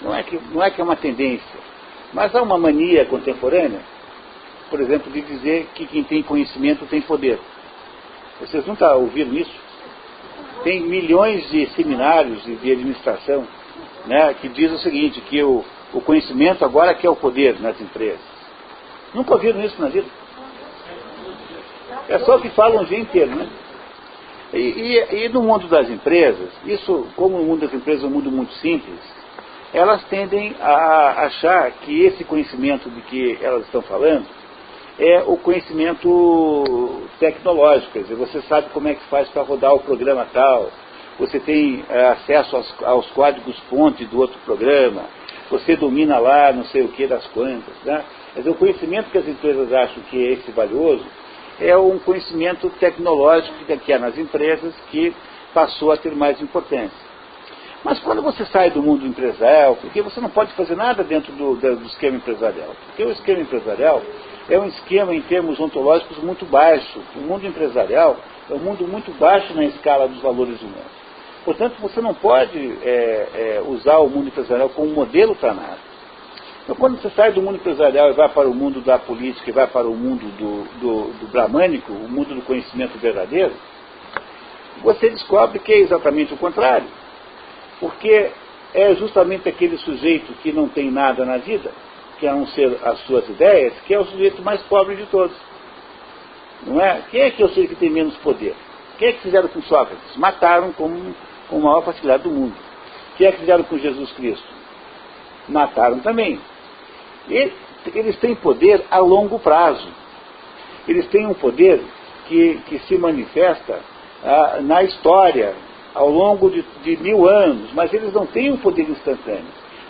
não é que é uma tendência, mas há uma mania contemporânea, por exemplo, de dizer que quem tem conhecimento tem poder. Vocês nunca ouviram isso? Tem milhões de seminários de administração, né, que diz o seguinte, que o conhecimento agora quer o poder nas empresas. Nunca ouviram isso na vida? É só o que falam o dia inteiro, né? E no mundo das empresas, isso, como o mundo das empresas é um mundo muito simples, elas tendem a achar que esse conhecimento de que elas estão falando é o conhecimento tecnológico. Quer dizer, você sabe como é que faz para rodar o programa tal, você tem acesso aos códigos-fonte do outro programa, você domina lá não sei o que das quantas. Né? Quer dizer, o conhecimento que as empresas acham que é esse valioso é um conhecimento tecnológico que há nas empresas que passou a ter mais importância. Mas quando você sai do mundo empresarial, porque você não pode fazer nada dentro do esquema empresarial, porque o esquema empresarial é um esquema em termos ontológicos muito baixo. O mundo empresarial é um mundo muito baixo na escala dos valores humanos. Portanto, você não pode usar o mundo empresarial como modelo para nada. Então, quando você sai do mundo empresarial e vai para o mundo da política e vai para o mundo do bramânico, o mundo do conhecimento verdadeiro, você descobre que é exatamente o contrário. Porque é justamente aquele sujeito que não tem nada na vida, que a não ser as suas ideias, que é o sujeito mais pobre de todos. Não é? Quem é que eu sei que tem menos poder? Quem é que fizeram com Sócrates? Mataram com a maior facilidade do mundo. Quem é que fizeram com Jesus Cristo? Mataram também. Eles têm poder a longo prazo. Eles têm um poder que se manifesta na história, ao longo de 1000 anos, mas eles não têm um poder instantâneo.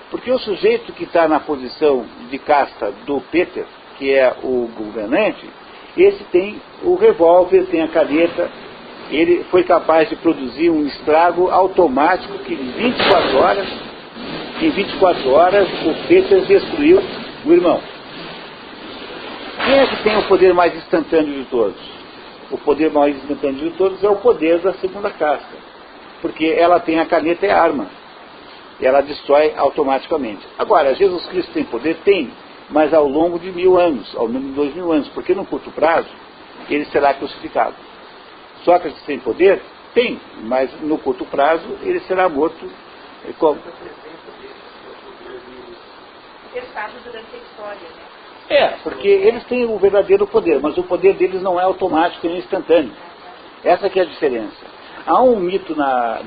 Porque o sujeito que está na posição de casta do Peter, que é o governante, esse tem o revólver, tem a caneta, ele foi capaz de produzir um estrago automático que em 24 horas o Peter destruiu o irmão. Quem é que tem o poder mais instantâneo de todos? O poder mais instantâneo de todos é o poder da segunda casta. Porque ela tem a caneta e a arma. E ela destrói automaticamente. Agora, Jesus Cristo tem poder? Tem. Mas ao longo de 1000 anos, ao longo de 2000 anos. Porque no curto prazo, ele será crucificado. Sócrates tem poder? Tem. Mas no curto prazo, ele será morto. Como? Testado durante a história, né? Porque eles têm o verdadeiro poder. Mas o poder deles não é automático e instantâneo. Essa que é a diferença. Há um mito na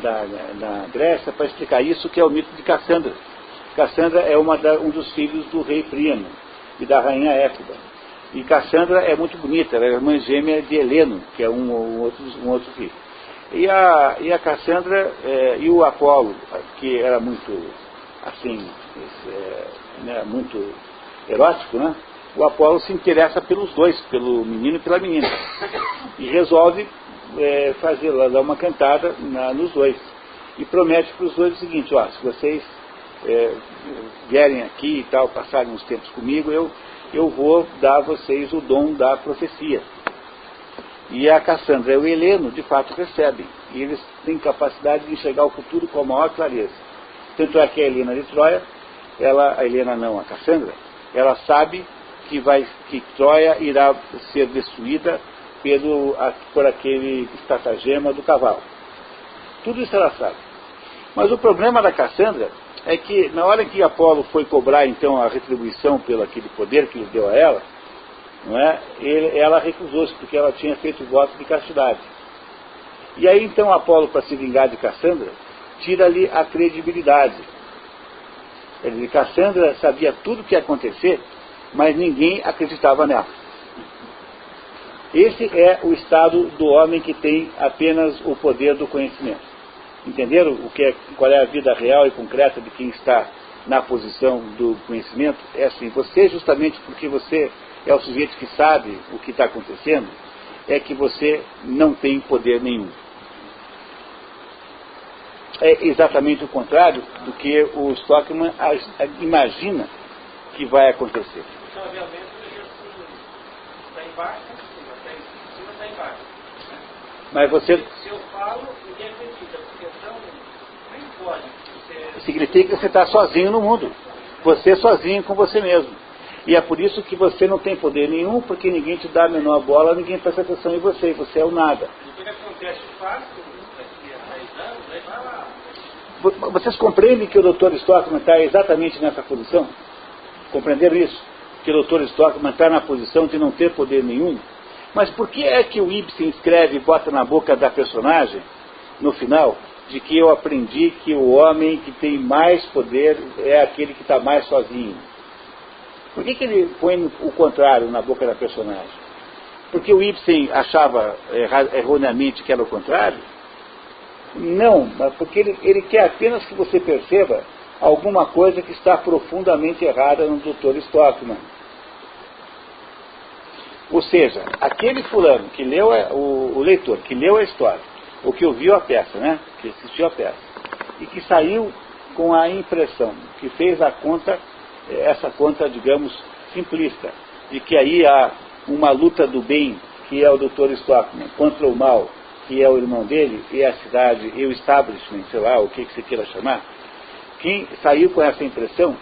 Grécia para explicar isso, que é o mito de Cassandra. Cassandra é um dos filhos do rei Príamo e da rainha Éfida. E Cassandra é muito bonita, ela é irmã gêmea de Heleno, que é um outro filho. E a Cassandra e o Apolo, que era muito, assim, muito erótico, né? O Apolo se interessa pelos dois, pelo menino e pela menina. E resolve dar uma cantada nos dois. E promete para os dois o seguinte: se vocês vierem aqui e tal, passarem uns tempos comigo, eu vou dar a vocês o dom da profecia. E a Cassandra e o Heleno, de fato, recebem. E eles têm capacidade de enxergar o futuro com a maior clareza. Tanto é que a Helena de Troia, a Cassandra, ela sabe que Troia irá ser destruída por aquele estratagema do cavalo. Tudo isso ela sabe. Mas o problema da Cassandra é que na hora que Apolo foi cobrar então a retribuição pelo aquele poder que ele deu a ela, não é? Ela recusou-se porque ela tinha feito o voto de castidade. E aí então Apolo, para se vingar de Cassandra, tira-lhe a credibilidade. Quer dizer, Cassandra sabia tudo o que ia acontecer, mas ninguém acreditava nela. Esse é o estado do homem que tem apenas o poder do conhecimento. Entenderam qual é a vida real e concreta de quem está na posição do conhecimento? É assim, você, justamente porque você é o sujeito que sabe o que está acontecendo, é que você não tem poder nenhum. É exatamente o contrário do que o Stockman imagina que vai acontecer. Então, realmente, está embaixo, em cima está embaixo. Mas você... Se eu falo, ninguém acredita, porque então, nem pode. Significa que você está sozinho no mundo. Você sozinho com você mesmo. E é por isso que você não tem poder nenhum, porque ninguém te dá a menor bola, ninguém presta atenção em você, e você é o nada. O que acontece fácil, daqui a 10 anos, aí vai lá. Vocês compreendem que o Dr. Stockman está exatamente nessa posição? Compreenderam isso? Que o Dr. Stockman está na posição de não ter poder nenhum? Mas por que é que o Ibsen escreve e bota na boca da personagem, no final, de que eu aprendi que o homem que tem mais poder é aquele que está mais sozinho? Por que ele põe o contrário na boca da personagem? Porque o Ibsen achava erroneamente que era o contrário? Não, mas porque ele quer apenas que você perceba alguma coisa que está profundamente errada no Dr. Stockmann. Ou seja, aquele fulano que leu, o leitor que leu a história, ou que ouviu a peça, né, que assistiu a peça, e que saiu com a impressão, que fez a conta, essa conta, digamos, simplista, de que aí há uma luta do bem, que é o Dr. Stockmann, contra o mal, que é o irmão dele, e a cidade, e o establishment, sei lá, o que você queira chamar. Quem saiu com essa impressão,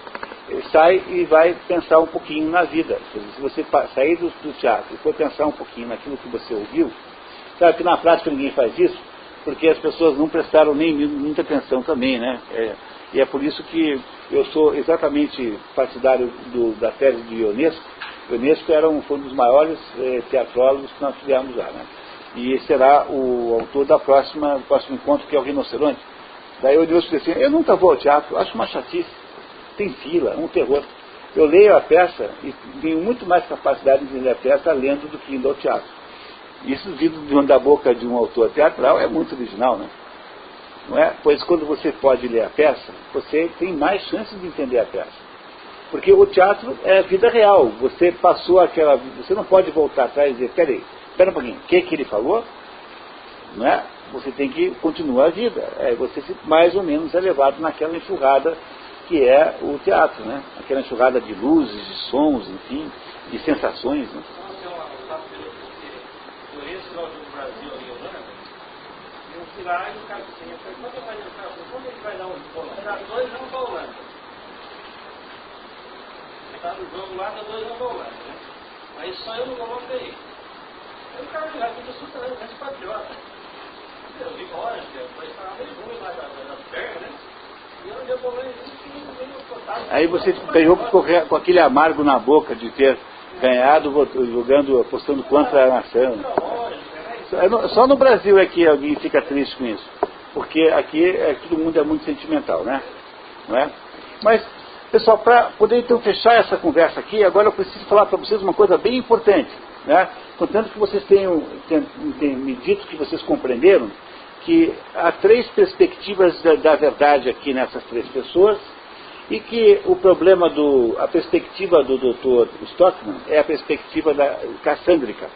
sai e vai pensar um pouquinho na vida. Se você sair do teatro e for pensar um pouquinho naquilo que você ouviu, sabe que na prática ninguém faz isso, porque as pessoas não prestaram nem muita atenção também, né? E é por isso que eu sou exatamente partidário da tese de Ionesco. Ionesco foi um dos maiores teatrólogos que nós tivemos lá, né? E será o autor do próximo encontro, que é o Rinoceronte. Daí o Ionesco disse assim, eu nunca vou ao teatro, acho uma chatice, tem fila, um terror. Eu leio a peça e tenho muito mais capacidade de ler a peça lendo do que indo ao teatro. Isso vindo da boca de um autor teatral é muito original, né? Não é? Pois quando você pode ler a peça, você tem mais chances de entender a peça. Porque o teatro é a vida real. Você passou aquela... Você não pode voltar atrás e dizer, espera um pouquinho, o que ele falou? Não é? Você tem que continuar a vida. Você mais ou menos é levado naquela enxurrada que é o teatro, né? Aquela enxurrada de luzes, de sons, enfim, de sensações, né? Lá e o cara disse, quando ele vai dar um Holanda? Dá 2 não para a Holanda. Está no jogo lá, dá 2 não para a Holanda, né? Aí só eu não coloquei. Aí o cara já fica assustado, mas patriota. Eu vi horas, vai estar meio ruim lá da perna, né? E eu dei problema nem aí você pegou com aquele amargo na boca de ter ganhado, jogando, apostando contra a nação. Só no Brasil é que alguém fica triste com isso, porque aqui todo mundo é muito sentimental, né? Não é? Mas, pessoal, para poder então fechar essa conversa aqui, agora eu preciso falar para vocês uma coisa bem importante, né? Contanto que vocês tenham me dito que vocês compreenderam que há 3 perspectivas da verdade aqui nessas 3 pessoas, e que o problema a perspectiva do Dr. Stockmann é a perspectiva cassandrica.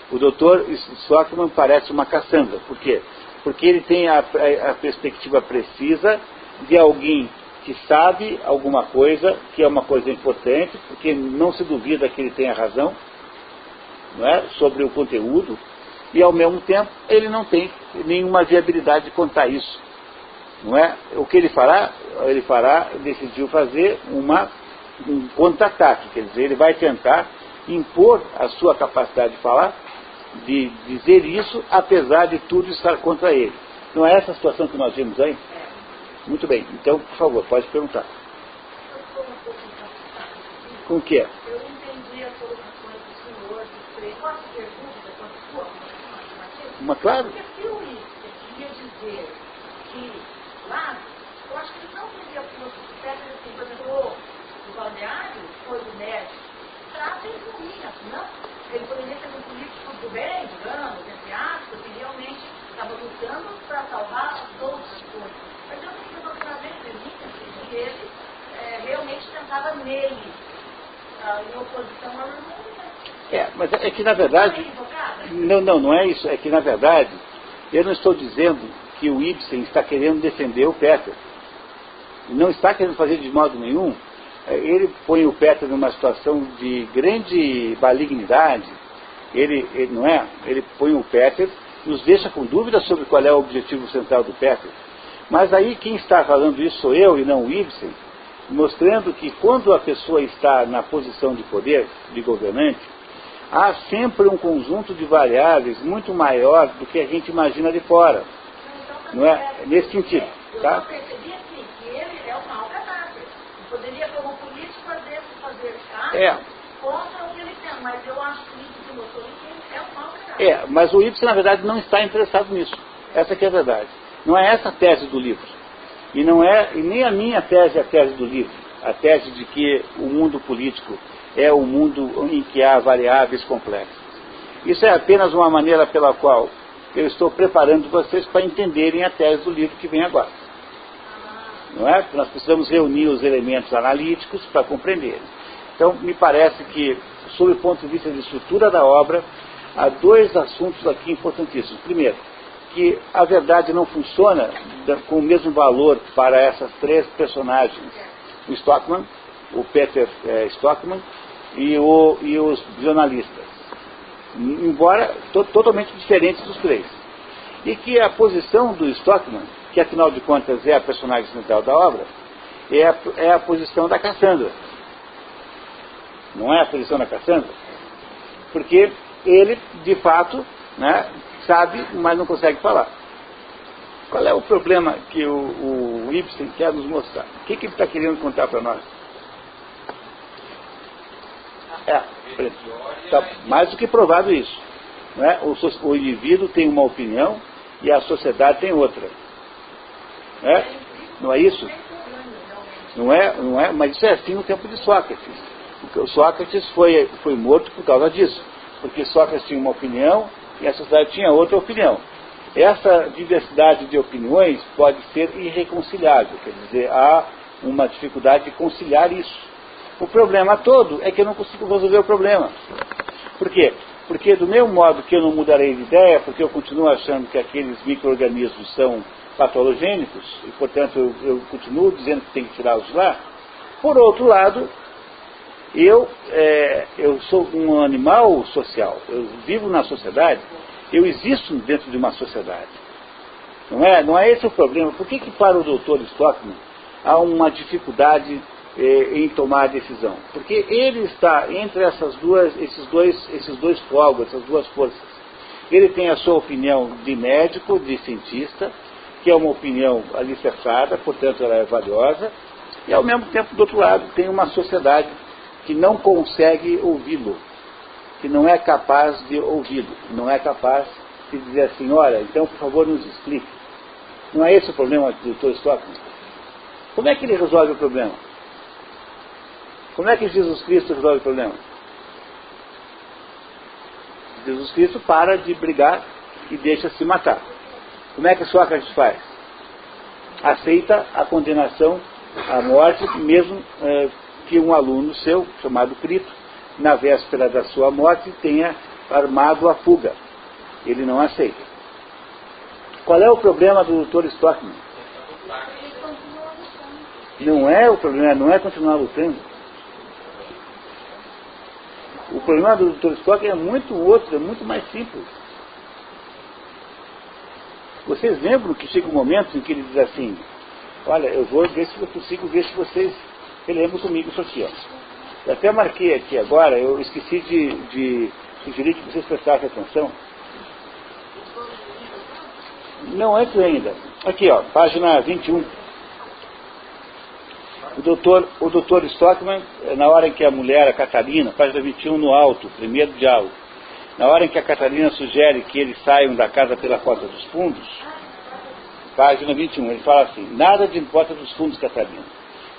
O Dr. Stockmann parece uma Cassandra. Por quê? Porque ele tem a perspectiva precisa de alguém que sabe alguma coisa, que é uma coisa importante, porque não se duvida que ele tenha razão, não é? Sobre o conteúdo, e ao mesmo tempo ele não tem nenhuma viabilidade de contar isso. Não é? O que ele fará? Decidiu fazer um contra-ataque, quer dizer, ele vai tentar impor a sua capacidade de falar, de dizer isso, apesar de tudo estar contra ele. Não é essa a situação que nós vimos aí? Muito bem, então, por favor, pode perguntar. Com o que é? Eu entendi a colocação do senhor, posso ter dúvida quanto for? Mas claro. Porque se o Ibsen queria dizer que lá, eu acho que ele não queria filosofia, assim, por exemplo, o balneário foi o médico, trata ele ruim, não? Ele poderia ser um político do bem, digamos, entre aspas, que realmente estava lutando para salvar todas as coisas. Mas eu não sei se eu bem feliz que ele realmente tentava nele, em oposição ao irmão. Mas é que na verdade... Não é isso. É que na verdade, eu não estou dizendo que o Ibsen está querendo defender o Peter. Não está querendo fazer de modo nenhum. Ele põe o Peter numa situação de grande malignidade. Ele não é? Ele põe o Peter, nos deixa com dúvidas sobre qual é o objetivo central do Peter. Mas aí quem está falando isso sou eu e não o Ibsen, mostrando que quando a pessoa está na posição de poder, de governante, há sempre um conjunto de variáveis muito maior do que a gente imagina de fora. Não é? Nesse sentido. Tá? Eu percebi assim, que ele é um mau caráter. Poderia, como político, fazer caso contra o que ele tem. Mas eu acho que o Ibsen mostrou que ele é um mau Mas o Ibsen, na verdade, não está interessado nisso. Essa que é a verdade. Não é essa a tese do livro. E nem a minha tese é a tese do livro. A tese de que o mundo político é o mundo em que há variáveis complexas. Isso é apenas uma maneira pela qual eu estou preparando vocês para entenderem a tese do livro que vem agora. Não é? Nós precisamos reunir os elementos analíticos para compreender. Então, me parece que, sob o ponto de vista de estrutura da obra, há dois assuntos aqui importantíssimos. Primeiro, que a verdade não funciona com o mesmo valor para essas três personagens. O Stockmann, o Peter Stockmann e os jornalistas. Embora totalmente diferentes dos três. E que a posição do Stockmann, que afinal de contas é a personagem central da obra, é a posição da Cassandra. Não é a posição da Cassandra? Porque ele, de fato, né, sabe, mas não consegue falar. Qual é o problema que o Ibsen quer nos mostrar? O que ele está querendo contar para nós? Está mais do que provado isso. Não é? O indivíduo tem uma opinião e a sociedade tem outra. Não é isso? Não é? Mas isso é assim no tempo de Sócrates. O Sócrates foi morto por causa disso. Porque Sócrates tinha uma opinião e a sociedade tinha outra opinião. Essa diversidade de opiniões pode ser irreconciliável. Quer dizer, há uma dificuldade de conciliar isso. O problema todo é que eu não consigo resolver o problema. Por quê? Porque do mesmo modo que eu não mudarei de ideia, porque eu continuo achando que aqueles micro-organismos são patologênicos, e portanto eu continuo dizendo que tem que tirá-los de lá, por outro lado, eu sou um animal social, eu vivo na sociedade, eu existo dentro de uma sociedade. Não é esse o problema. Por que para o Dr. Stockmann há uma dificuldade em tomar a decisão? Porque ele está entre esses dois fogos, essas duas forças. Ele tem a sua opinião de médico, de cientista, que é uma opinião alicerçada, portanto ela é valiosa, e ao mesmo tempo, do outro lado, tem uma sociedade que não consegue ouvi-lo, que não é capaz de ouvi-lo, não é capaz de dizer assim, olha, então por favor nos explique. Não é esse o problema do Dr. Stockmann? Como é que ele resolve o problema? Como é que Jesus Cristo resolve o problema? Jesus Cristo para de brigar e deixa se matar. Como é que Sócrates faz? Aceita a condenação à morte, mesmo que um aluno seu, chamado Crito, na véspera da sua morte, tenha armado a fuga. Ele não aceita. Qual é o problema do Dr. Stockmann? Não é o problema, não é continuar lutando. O problema do Dr. Stockmann é muito outro, é muito mais simples. Vocês lembram que chega um momento em que ele diz assim, olha, eu vou ver se eu consigo ver se vocês relembram comigo isso aqui. Eu até marquei aqui agora, eu esqueci de sugerir que vocês prestassem atenção. Não, antes ainda. Aqui, página 21. O doutor Stockmann, na hora em que a mulher, a Catarina, página 21 no alto, primeiro diálogo, na hora em que a Catarina sugere que eles saiam da casa pela porta dos fundos, página 21, ele fala assim, nada de porta dos fundos, Catarina.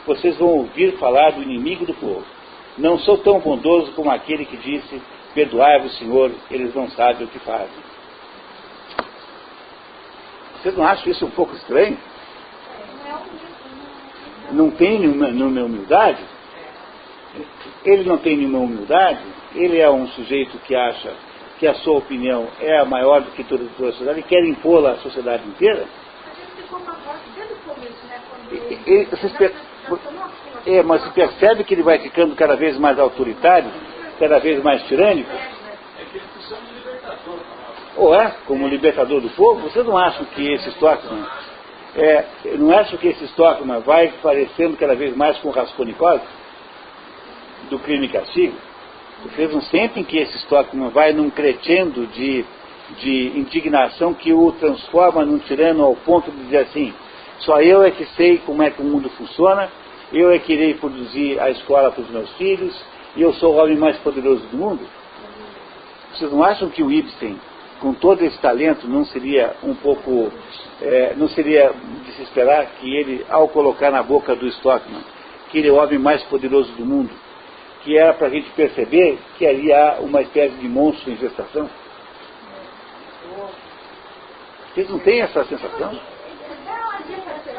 Vocês vão ouvir falar do inimigo do povo. Não sou tão bondoso como aquele que disse, perdoai-vos, Senhor, eles não sabem o que fazem. Vocês não acham isso um pouco estranho? Não tem nenhuma humildade? Ele não tem nenhuma humildade? Ele é um sujeito que acha que a sua opinião é a maior do que toda a sociedade e quer impô-la à sociedade inteira? Mas você percebe que ele vai ficando cada vez mais autoritário, cada vez mais tirânico? É que ele funciona de libertador. Ou como libertador do povo? Vocês não acham que esse Stockmann vai parecendo cada vez mais com Raskolnikov, do Crime e Castigo? Vocês não sentem que esse Stockmann vai num crescendo de indignação que o transforma num tirano ao ponto de dizer assim, só eu é que sei como é que o mundo funciona, eu é que irei produzir a escola para os meus filhos, e eu sou o homem mais poderoso do mundo? Vocês não acham que o Ibsen, com todo esse talento, não seria um pouco, não seria de se esperar que ele, ao colocar na boca do Stockman, que ele é o homem mais poderoso do mundo, que era para a gente perceber que ali há uma espécie de monstro em gestação? Vocês não têm essa sensação? Não adianta ser,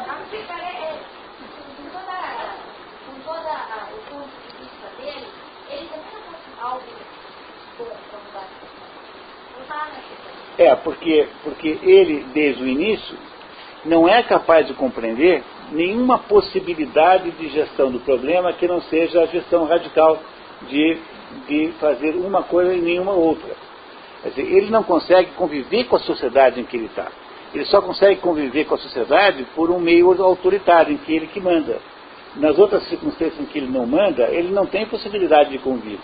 com todo o ponto de vista dele, ele também não fosse algo bom para mudar a situação. Porque ele, desde o início, não é capaz de compreender nenhuma possibilidade de gestão do problema que não seja a gestão radical de fazer uma coisa e nenhuma outra. Quer dizer, ele não consegue conviver com a sociedade em que ele está. Ele só consegue conviver com a sociedade por um meio autoritário, em que ele que manda. Nas outras circunstâncias em que ele não manda, ele não tem possibilidade de convívio.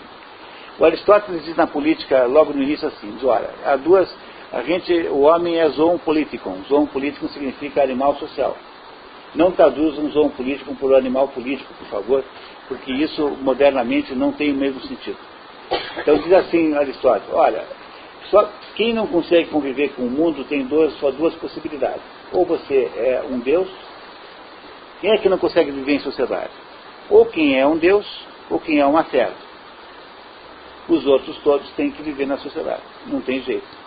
O Aristóteles diz na política, logo no início, assim, diz, olha, o homem é zoon politikon. Zoon politikon significa animal social. Não traduzam zoon politikon por animal político, por favor, porque isso modernamente não tem o mesmo sentido. Então diz assim Aristóteles, olha, só quem não consegue conviver com o mundo tem só duas possibilidades. Ou você é um Deus, quem é que não consegue viver em sociedade? Ou quem é um Deus, ou quem é uma fera. Os outros todos têm que viver na sociedade, não tem jeito.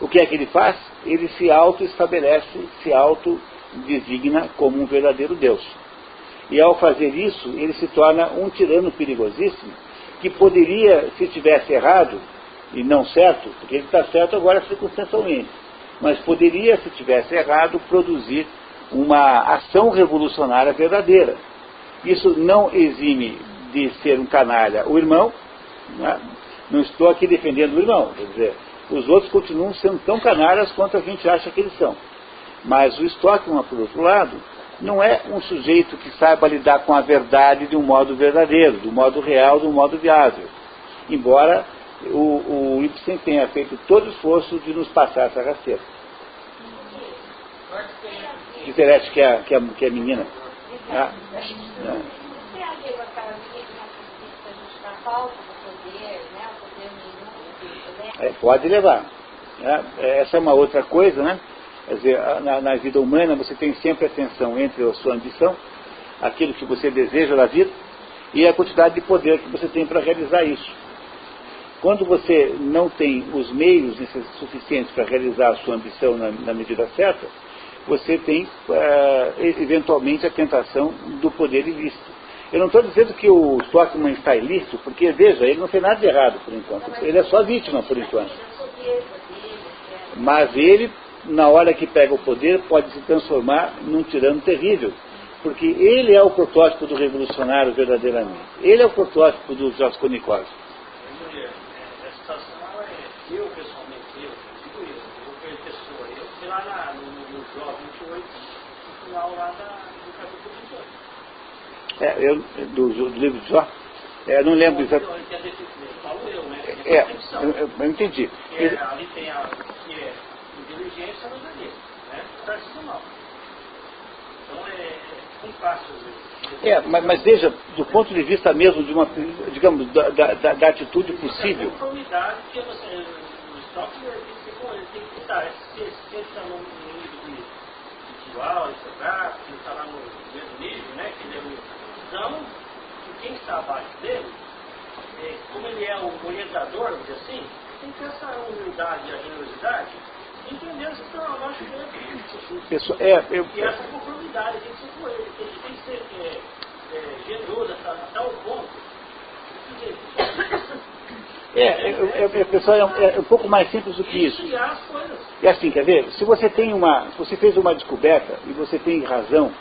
O que é que ele faz? Ele se auto-estabelece, se auto-designa como um verdadeiro Deus. E ao fazer isso, ele se torna um tirano perigosíssimo, que poderia, se tivesse errado, e não certo, porque ele está certo agora circunstancialmente, mas poderia, se tivesse errado, produzir uma ação revolucionária verdadeira. Isso não exime de ser um canalha o irmão, não estou aqui defendendo o irmão, quer dizer, os outros continuam sendo tão canalhas quanto a gente acha que eles são. Mas o Stockman, por outro lado, não é um sujeito que saiba lidar com a verdade de um modo verdadeiro, do modo real, do modo viável. Embora o Ibsen tenha feito todo o esforço de nos passar essa rasteira. Interesse que é menina. Tem a ver com aquela menina que a gente está falta do poder, né? O poder nenhum. Pode levar. Essa é uma outra coisa, né? Quer dizer, na vida humana você tem sempre a tensão entre a sua ambição, aquilo que você deseja da vida, e a quantidade de poder que você tem para realizar isso. Quando você não tem os meios suficientes para realizar a sua ambição na medida certa, você tem, eventualmente, a tentação do poder ilícito. Eu não estou dizendo que o Stockman está ilícito, porque, veja, ele não fez nada de errado por enquanto. Ele é só vítima por enquanto. Mas ele, na hora que pega o poder, pode se transformar num tirano terrível. Porque ele é o protótipo do revolucionário verdadeiramente. Ele é o protótipo do Raskolnikov. Eu, pessoalmente, eu fui lá no Jó 28, no final lá do capítulo 18. Do livro de Jó? Eu não lembro exatamente. Eu entendi. Ali tem a que é inteligência no verdadeiro, né? Tradicional. Então é fácil às vezes. Mas veja, do ponto de vista mesmo de uma, digamos, da atitude possível. A conformidade que você, o software tem que estar, se ele está no nível de visual, gráfico, ele está lá no mesmo nível, né? Que ele é então, quem está abaixo dele, como ele é o orientador, vamos dizer assim, tem que ter essa humildade e a generosidade, entendendo que estão abaixo dele. E essa conformidade tem que ser com ele, tem que ser generoso a tal ponto. Pessoal, é um pouco mais simples do que isso. É assim, quer ver? Se você fez uma descoberta e você tem razão,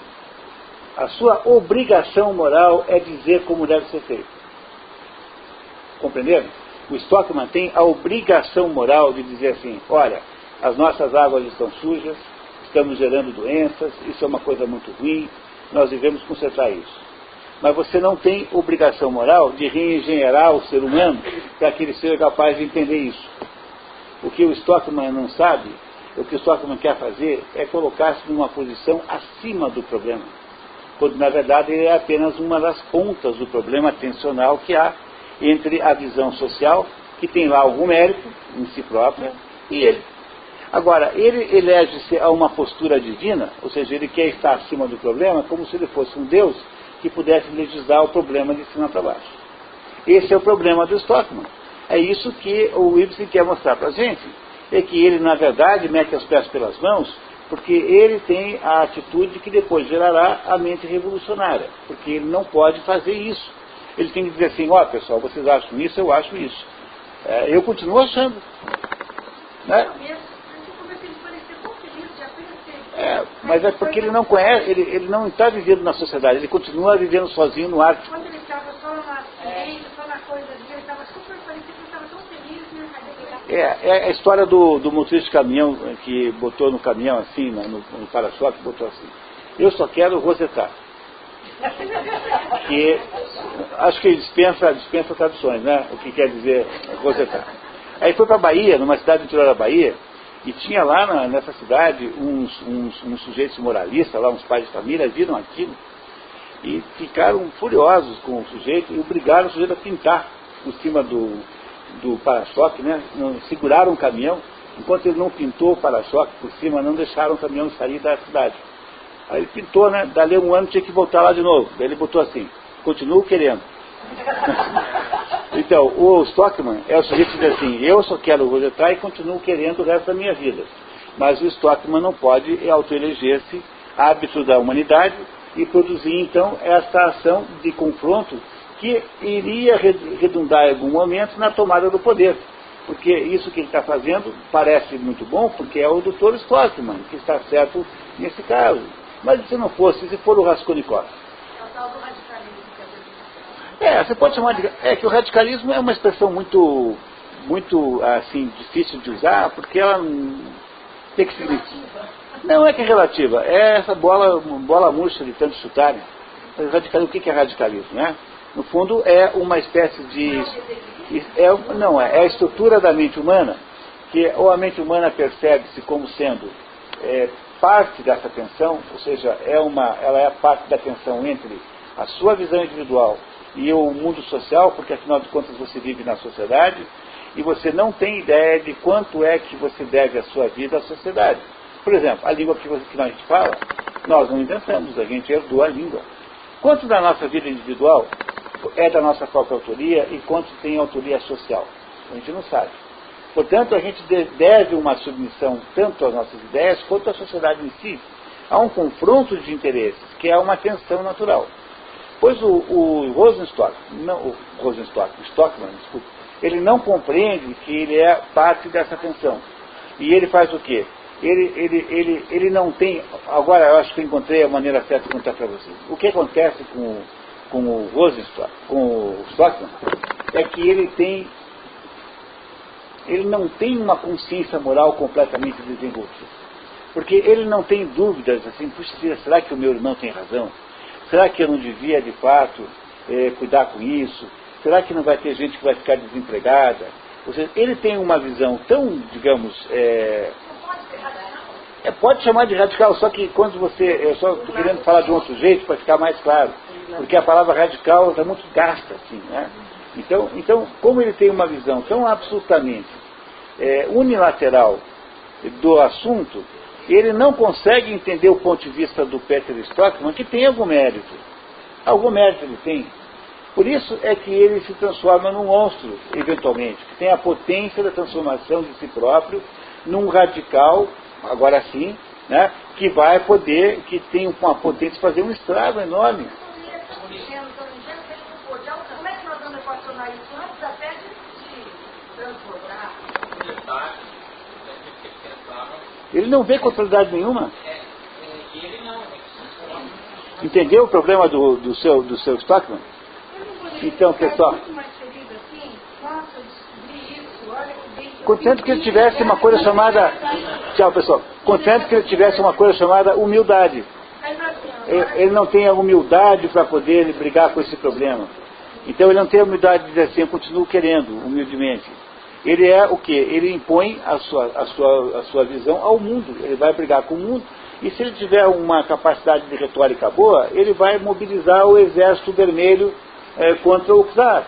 a sua obrigação moral é dizer como deve ser feito. Compreenderam? O Stockman tem a obrigação moral de dizer assim, olha, as nossas águas estão sujas, estamos gerando doenças, isso é uma coisa muito ruim, nós devemos consertar isso. Mas você não tem obrigação moral de reengenheirar o ser humano para que ele seja capaz de entender isso. O que o Stockman não sabe, o que o Stockman quer fazer é colocar-se numa posição acima do problema, quando na verdade ele é apenas uma das pontas do problema tensional que há entre a visão social que tem lá algum mérito em si próprio, e ele. Agora, ele elege-se a uma postura divina, ou seja, ele quer estar acima do problema, como se ele fosse um Deus que pudesse legislar o problema de cima para baixo. Esse é o problema do Stockman. É isso que o Ibsen quer mostrar para a gente, é que ele, na verdade, mete os pés pelas mãos, porque ele tem a atitude que depois gerará a mente revolucionária, porque ele não pode fazer isso. Ele tem que dizer assim, ó, pessoal, vocês acham isso, eu acho isso. Eu continuo achando. Né? Mas é porque ele não conhece, ele não está vivendo na sociedade, ele continua vivendo sozinho no arte. Quando ele estava só na ciência, só na coisa dele, ele estava super parecido, ele estava tão feliz, né? É a história do motorista de caminhão, que botou no caminhão assim, no para-choque, botou assim, eu só quero rosetar. Que acho que dispensa traduções, né? O que quer dizer rosetar. Aí foi para a Bahia, numa cidade interior da Bahia, e tinha lá nessa cidade uns sujeitos moralistas, lá uns pais de família, viram aquilo e ficaram furiosos com o sujeito e obrigaram o sujeito a pintar por cima do para-choque, né? Seguraram o caminhão, enquanto ele não pintou o para-choque por cima, não deixaram o caminhão sair da cidade. Aí ele pintou, né? Dali um ano tinha que voltar lá de novo. Daí ele botou assim, continuo querendo. Então, o Stockman é o sujeito que diz assim, eu só quero rosetar e continuo querendo o resto da minha vida. Mas o Stockman não pode autoeleger-se árbitro da humanidade e produzir, então, essa ação de confronto que iria redundar em algum momento na tomada do poder. Porque isso que ele está fazendo parece muito bom, porque é o Dr. Stockman que está certo nesse caso. Mas se não fosse, se for o Raskolnikov. É o tal do radicalismo. Você pode chamar de... que o radicalismo é uma expressão muito, assim, difícil de usar, porque ela tem que significar... Não é que é relativa, é essa bola murcha de tanto chutarem. O que é radicalismo, né? No fundo, é uma espécie de... É a estrutura da mente humana, que ou a mente humana percebe-se como sendo parte dessa tensão, ou seja, ela é parte da tensão entre a sua visão individual e o mundo social, porque afinal de contas você vive na sociedade, e você não tem ideia de quanto é que você deve a sua vida à sociedade. Por exemplo, a língua que a gente fala, nós não inventamos, a gente herdou a língua. Quanto da nossa vida individual é da nossa própria autoria e quanto tem autoria social? A gente não sabe. Portanto, a gente deve uma submissão tanto às nossas ideias quanto à sociedade em si. Há um confronto de interesses, que é uma tensão natural. Pois o Stockman, ele não compreende que ele é parte dessa tensão. E ele faz o quê? Ele não tem... Agora, eu acho que eu encontrei a maneira certa de contar para vocês. O que acontece com o Stockman, é que ele não tem uma consciência moral completamente desenvolvida. Porque ele não tem dúvidas, assim, puxa, será que o meu irmão tem razão? Será que eu não devia, de fato, cuidar com isso? Será que não vai ter gente que vai ficar desempregada? Ou seja, ele tem uma visão tão, digamos... pode chamar de radical, só que quando eu só estou querendo falar de um outro jeito para ficar mais claro. Porque a palavra radical está muito gasta, assim, né? Então, como ele tem uma visão tão absolutamente unilateral do assunto, ele não consegue entender o ponto de vista do Peter Stockman, que tem algum mérito. Algum mérito ele tem. Por isso é que ele se transforma num monstro, eventualmente, que tem a potência da transformação de si próprio num radical, agora sim, né, que vai poder, que tem uma potência de fazer um estrago enorme. Como é que nós vamos equacionar isso antes até de transbordar? Ele não vê contrariedade nenhuma. Entendeu o problema do seu Stockman? Então, pessoal, contanto que ele tivesse uma coisa chamada... Tchau, pessoal. Contanto que ele tivesse uma coisa chamada humildade. Ele não tem a humildade para poder brigar com esse problema. Então ele não tem a humildade de dizer assim, eu continuo querendo, humildemente. Ele é o quê? Ele impõe a sua visão ao mundo. Ele vai brigar com o mundo. E se ele tiver uma capacidade de retórica boa, ele vai mobilizar o exército vermelho contra o czar.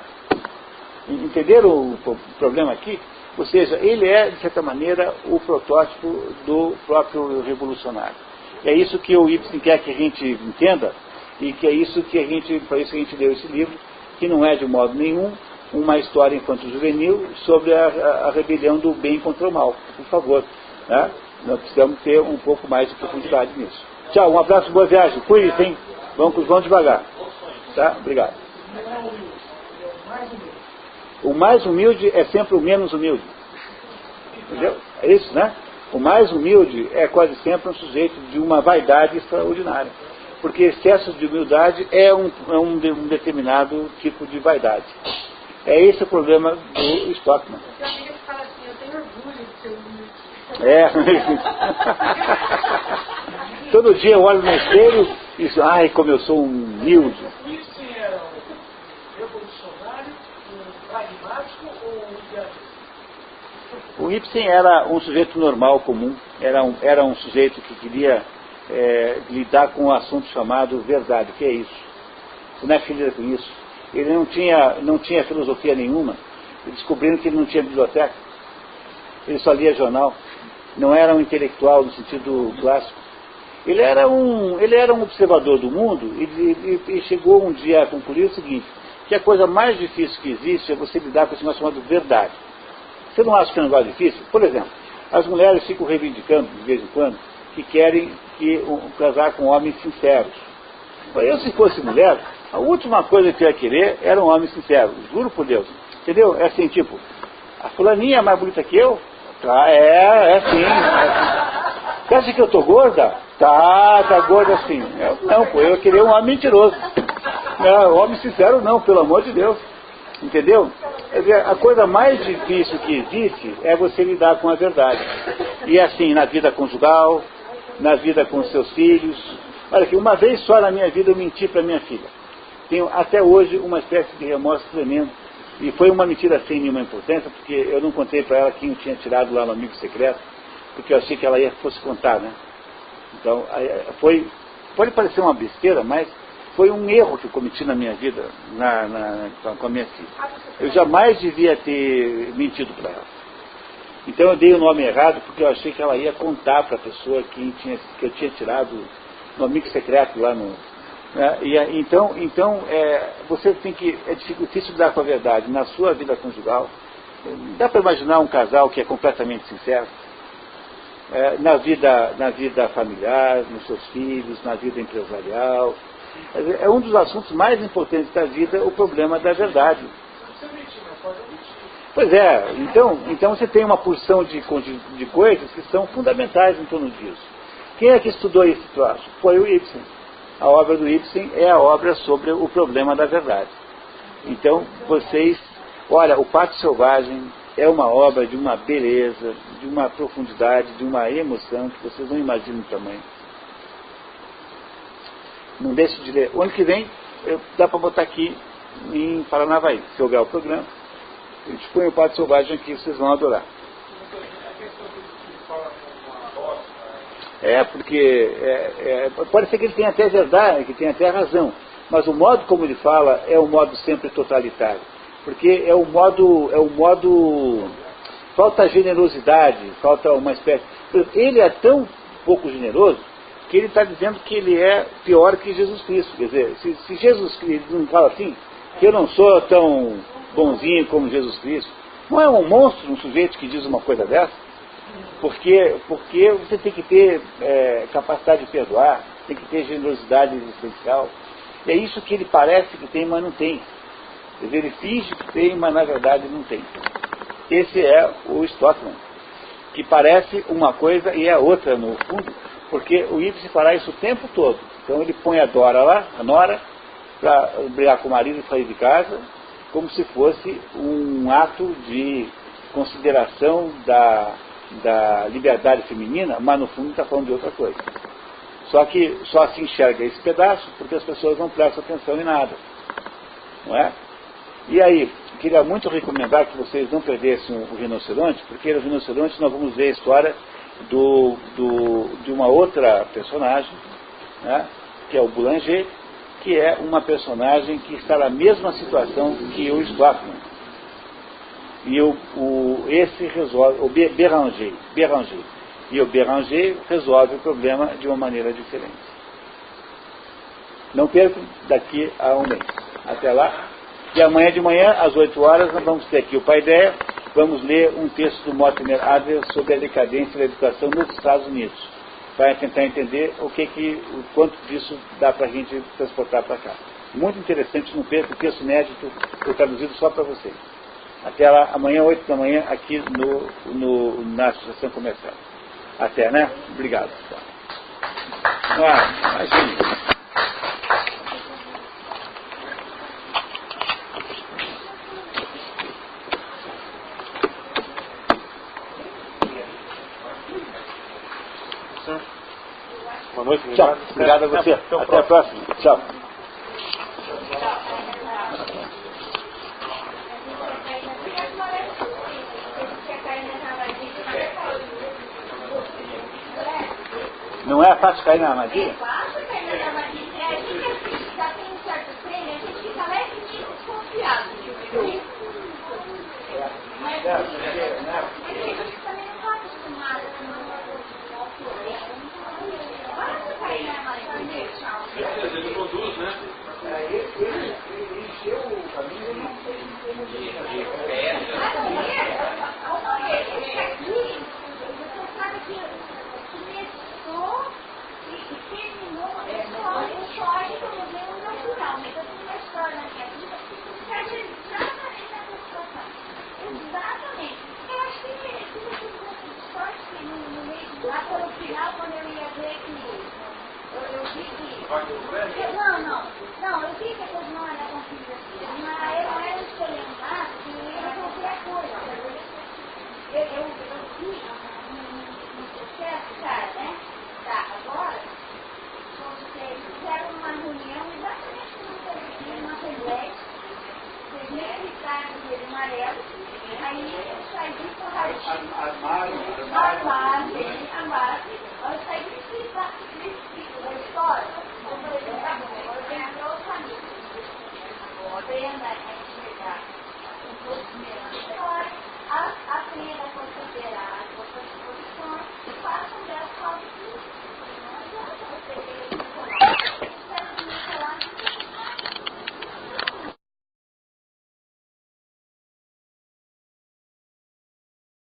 Entenderam o problema aqui? Ou seja, ele é, de certa maneira, o protótipo do próprio revolucionário. E é isso que o Ibsen quer que a gente entenda, e que é isso que para isso que a gente leu esse livro, que não é de modo nenhum uma história infanto-juvenil sobre a rebelião do bem contra o mal. Por favor, né? Nós precisamos ter um pouco mais de profundidade nisso. Tchau, um abraço, boa viagem. Cuide-se, hein? Vamos devagar. Tá? Obrigado. O mais humilde é sempre o menos humilde. Entendeu? É isso, né? O mais humilde é quase sempre um sujeito de uma vaidade extraordinária. Porque excesso de humildade é um determinado tipo de vaidade. É esse o problema do Stockman. Tem amiga que fala assim, eu tenho orgulho de ser humilde. Todo dia eu olho no espelho e digo, ai, como eu sou humilde. O Ibsen era um revolucionário, um pragmático ou um idealista? O Ibsen era um sujeito normal, comum. Era um sujeito que queria lidar com um assunto chamado verdade. O que é isso? Você não é feliz com isso? Ele não tinha filosofia nenhuma. Descobriram que ele não tinha biblioteca. Ele só lia jornal. Não era um intelectual no sentido clássico. Ele era um observador do mundo e chegou um dia a concluir o seguinte, que a coisa mais difícil que existe é você lidar com esse negócio chamado verdade. Você não acha que é um negócio difícil? Por exemplo, as mulheres ficam reivindicando, de vez em quando, que querem casar com homens sinceros. Eu, se fosse mulher, a última coisa que eu ia querer era um homem sincero, juro por Deus. Entendeu? É assim, tipo, a fulaninha é mais bonita que eu? Tá, sim. Você acha que eu tô gorda? Tá gorda sim. Eu ia querer um homem mentiroso. Homem sincero não, pelo amor de Deus. Entendeu? A coisa mais difícil que existe é você lidar com a verdade. E assim, na vida conjugal, na vida com os seus filhos. Olha que uma vez só na minha vida eu menti para minha filha. Tenho até hoje uma espécie de remorso tremendo. E foi uma mentira sem nenhuma importância, porque eu não contei para ela quem eu tinha tirado lá no Amigo Secreto, porque eu achei que ela fosse contar, né? Então, pode parecer uma besteira, mas foi um erro que eu cometi na minha vida, com a minha filha. Eu jamais devia ter mentido para ela. Então eu dei o nome errado, porque eu achei que ela ia contar para a pessoa que eu tinha tirado no Amigo Secreto lá no... Então, você tem que... É difícil lidar com a verdade na sua vida conjugal. Dá para imaginar um casal que é completamente sincero? Na vida familiar, nos seus filhos, na vida empresarial. É um dos assuntos mais importantes da vida, o problema da verdade. Pois é, então você tem uma porção de coisas que são fundamentais em torno disso. Quem é que estudou esse troço? Foi o Ibsen. A obra do Ibsen é a obra sobre o problema da verdade. Então, olha, o Pátio Selvagem é uma obra de uma beleza, de uma profundidade, de uma emoção que vocês não imaginam o tamanho. Não deixe de ler. O ano que vem, dá para botar aqui em Paranavaí, se houver o programa. A gente põe o Pátio Selvagem aqui, vocês vão adorar. Porque pode ser que ele tenha até verdade, que tenha até razão, mas o modo como ele fala é um modo sempre totalitário, porque é um modo falta generosidade, falta uma espécie. Ele é tão pouco generoso que ele está dizendo que ele é pior que Jesus Cristo. Quer dizer, se Jesus Cristo não fala assim, que eu não sou tão bonzinho como Jesus Cristo, não é um monstro um sujeito que diz uma coisa dessa? Porque você tem que ter capacidade de perdoar, tem que ter generosidade existencial. E é isso que ele parece que tem, mas não tem. Quer dizer, ele finge que tem, mas na verdade não tem. Esse é o Stockman, que parece uma coisa e é outra no fundo, porque o Ibsen fará isso o tempo todo. Então ele põe a Dora lá, a Nora, para brigar com o marido e sair de casa, como se fosse um ato de consideração da liberdade feminina, mas no fundo está falando de outra coisa. Só que só se enxerga esse pedaço porque as pessoas não prestam atenção em nada. Não é? E aí, queria muito recomendar que vocês não perdessem o Rinoceronte, porque no Rinoceronte nós vamos ver a história de uma outra personagem, né, que é o Boulanger, que é uma personagem que está na mesma situação que o Stockman. E esse resolve, o Béranger. E o Béranger resolve o problema de uma maneira diferente. Não percam daqui a um mês. Até lá. E amanhã de manhã, às 8 horas, nós vamos ter aqui o Paideia. Vamos ler um texto do Mortimer Adler sobre a decadência da educação nos Estados Unidos. Para tentar entender o quanto disso dá para a gente transportar para cá. Muito interessante, não perca, o texto inédito foi traduzido só para vocês. Até lá, amanhã, 8 da manhã, aqui na Associação Comercial. Até, né? Obrigado. Imagine. Boa noite, tchau. Obrigado a você. Até a próxima. Tchau. Não é fácil cair na armadilha? É fácil cair na armadilha. A gente já tem um certo treino, a gente fica levemente desconfiado. Mas a gente também não está acostumado com o fácil cair na armadilha. Ele conduz, né? Ele encheu o caminho e não fez Você sabe que começou e terminou a história do modelo natural. Mas eu tenho uma história na minha vida que serve exatamente nessa situação. Exatamente. Eu acho que tive um pouco de sorte que no meio, lá pelo final, quando eu ia ver que eu vi que... Não, eu vi que a coisa não era tão simples assim. Mas eu não era experimentar que ia resolver a coisa. Eu vi no processo, cara, né? Tá, agora, vocês fizeram uma reunião exatamente como uma assembleia, vocês me explicaram dele amarelo, aí eu saí de forradinho, armário, eu saí de explicar a história, eu falei, tá bom, agora eu tenho outro caminho, vou andar, né?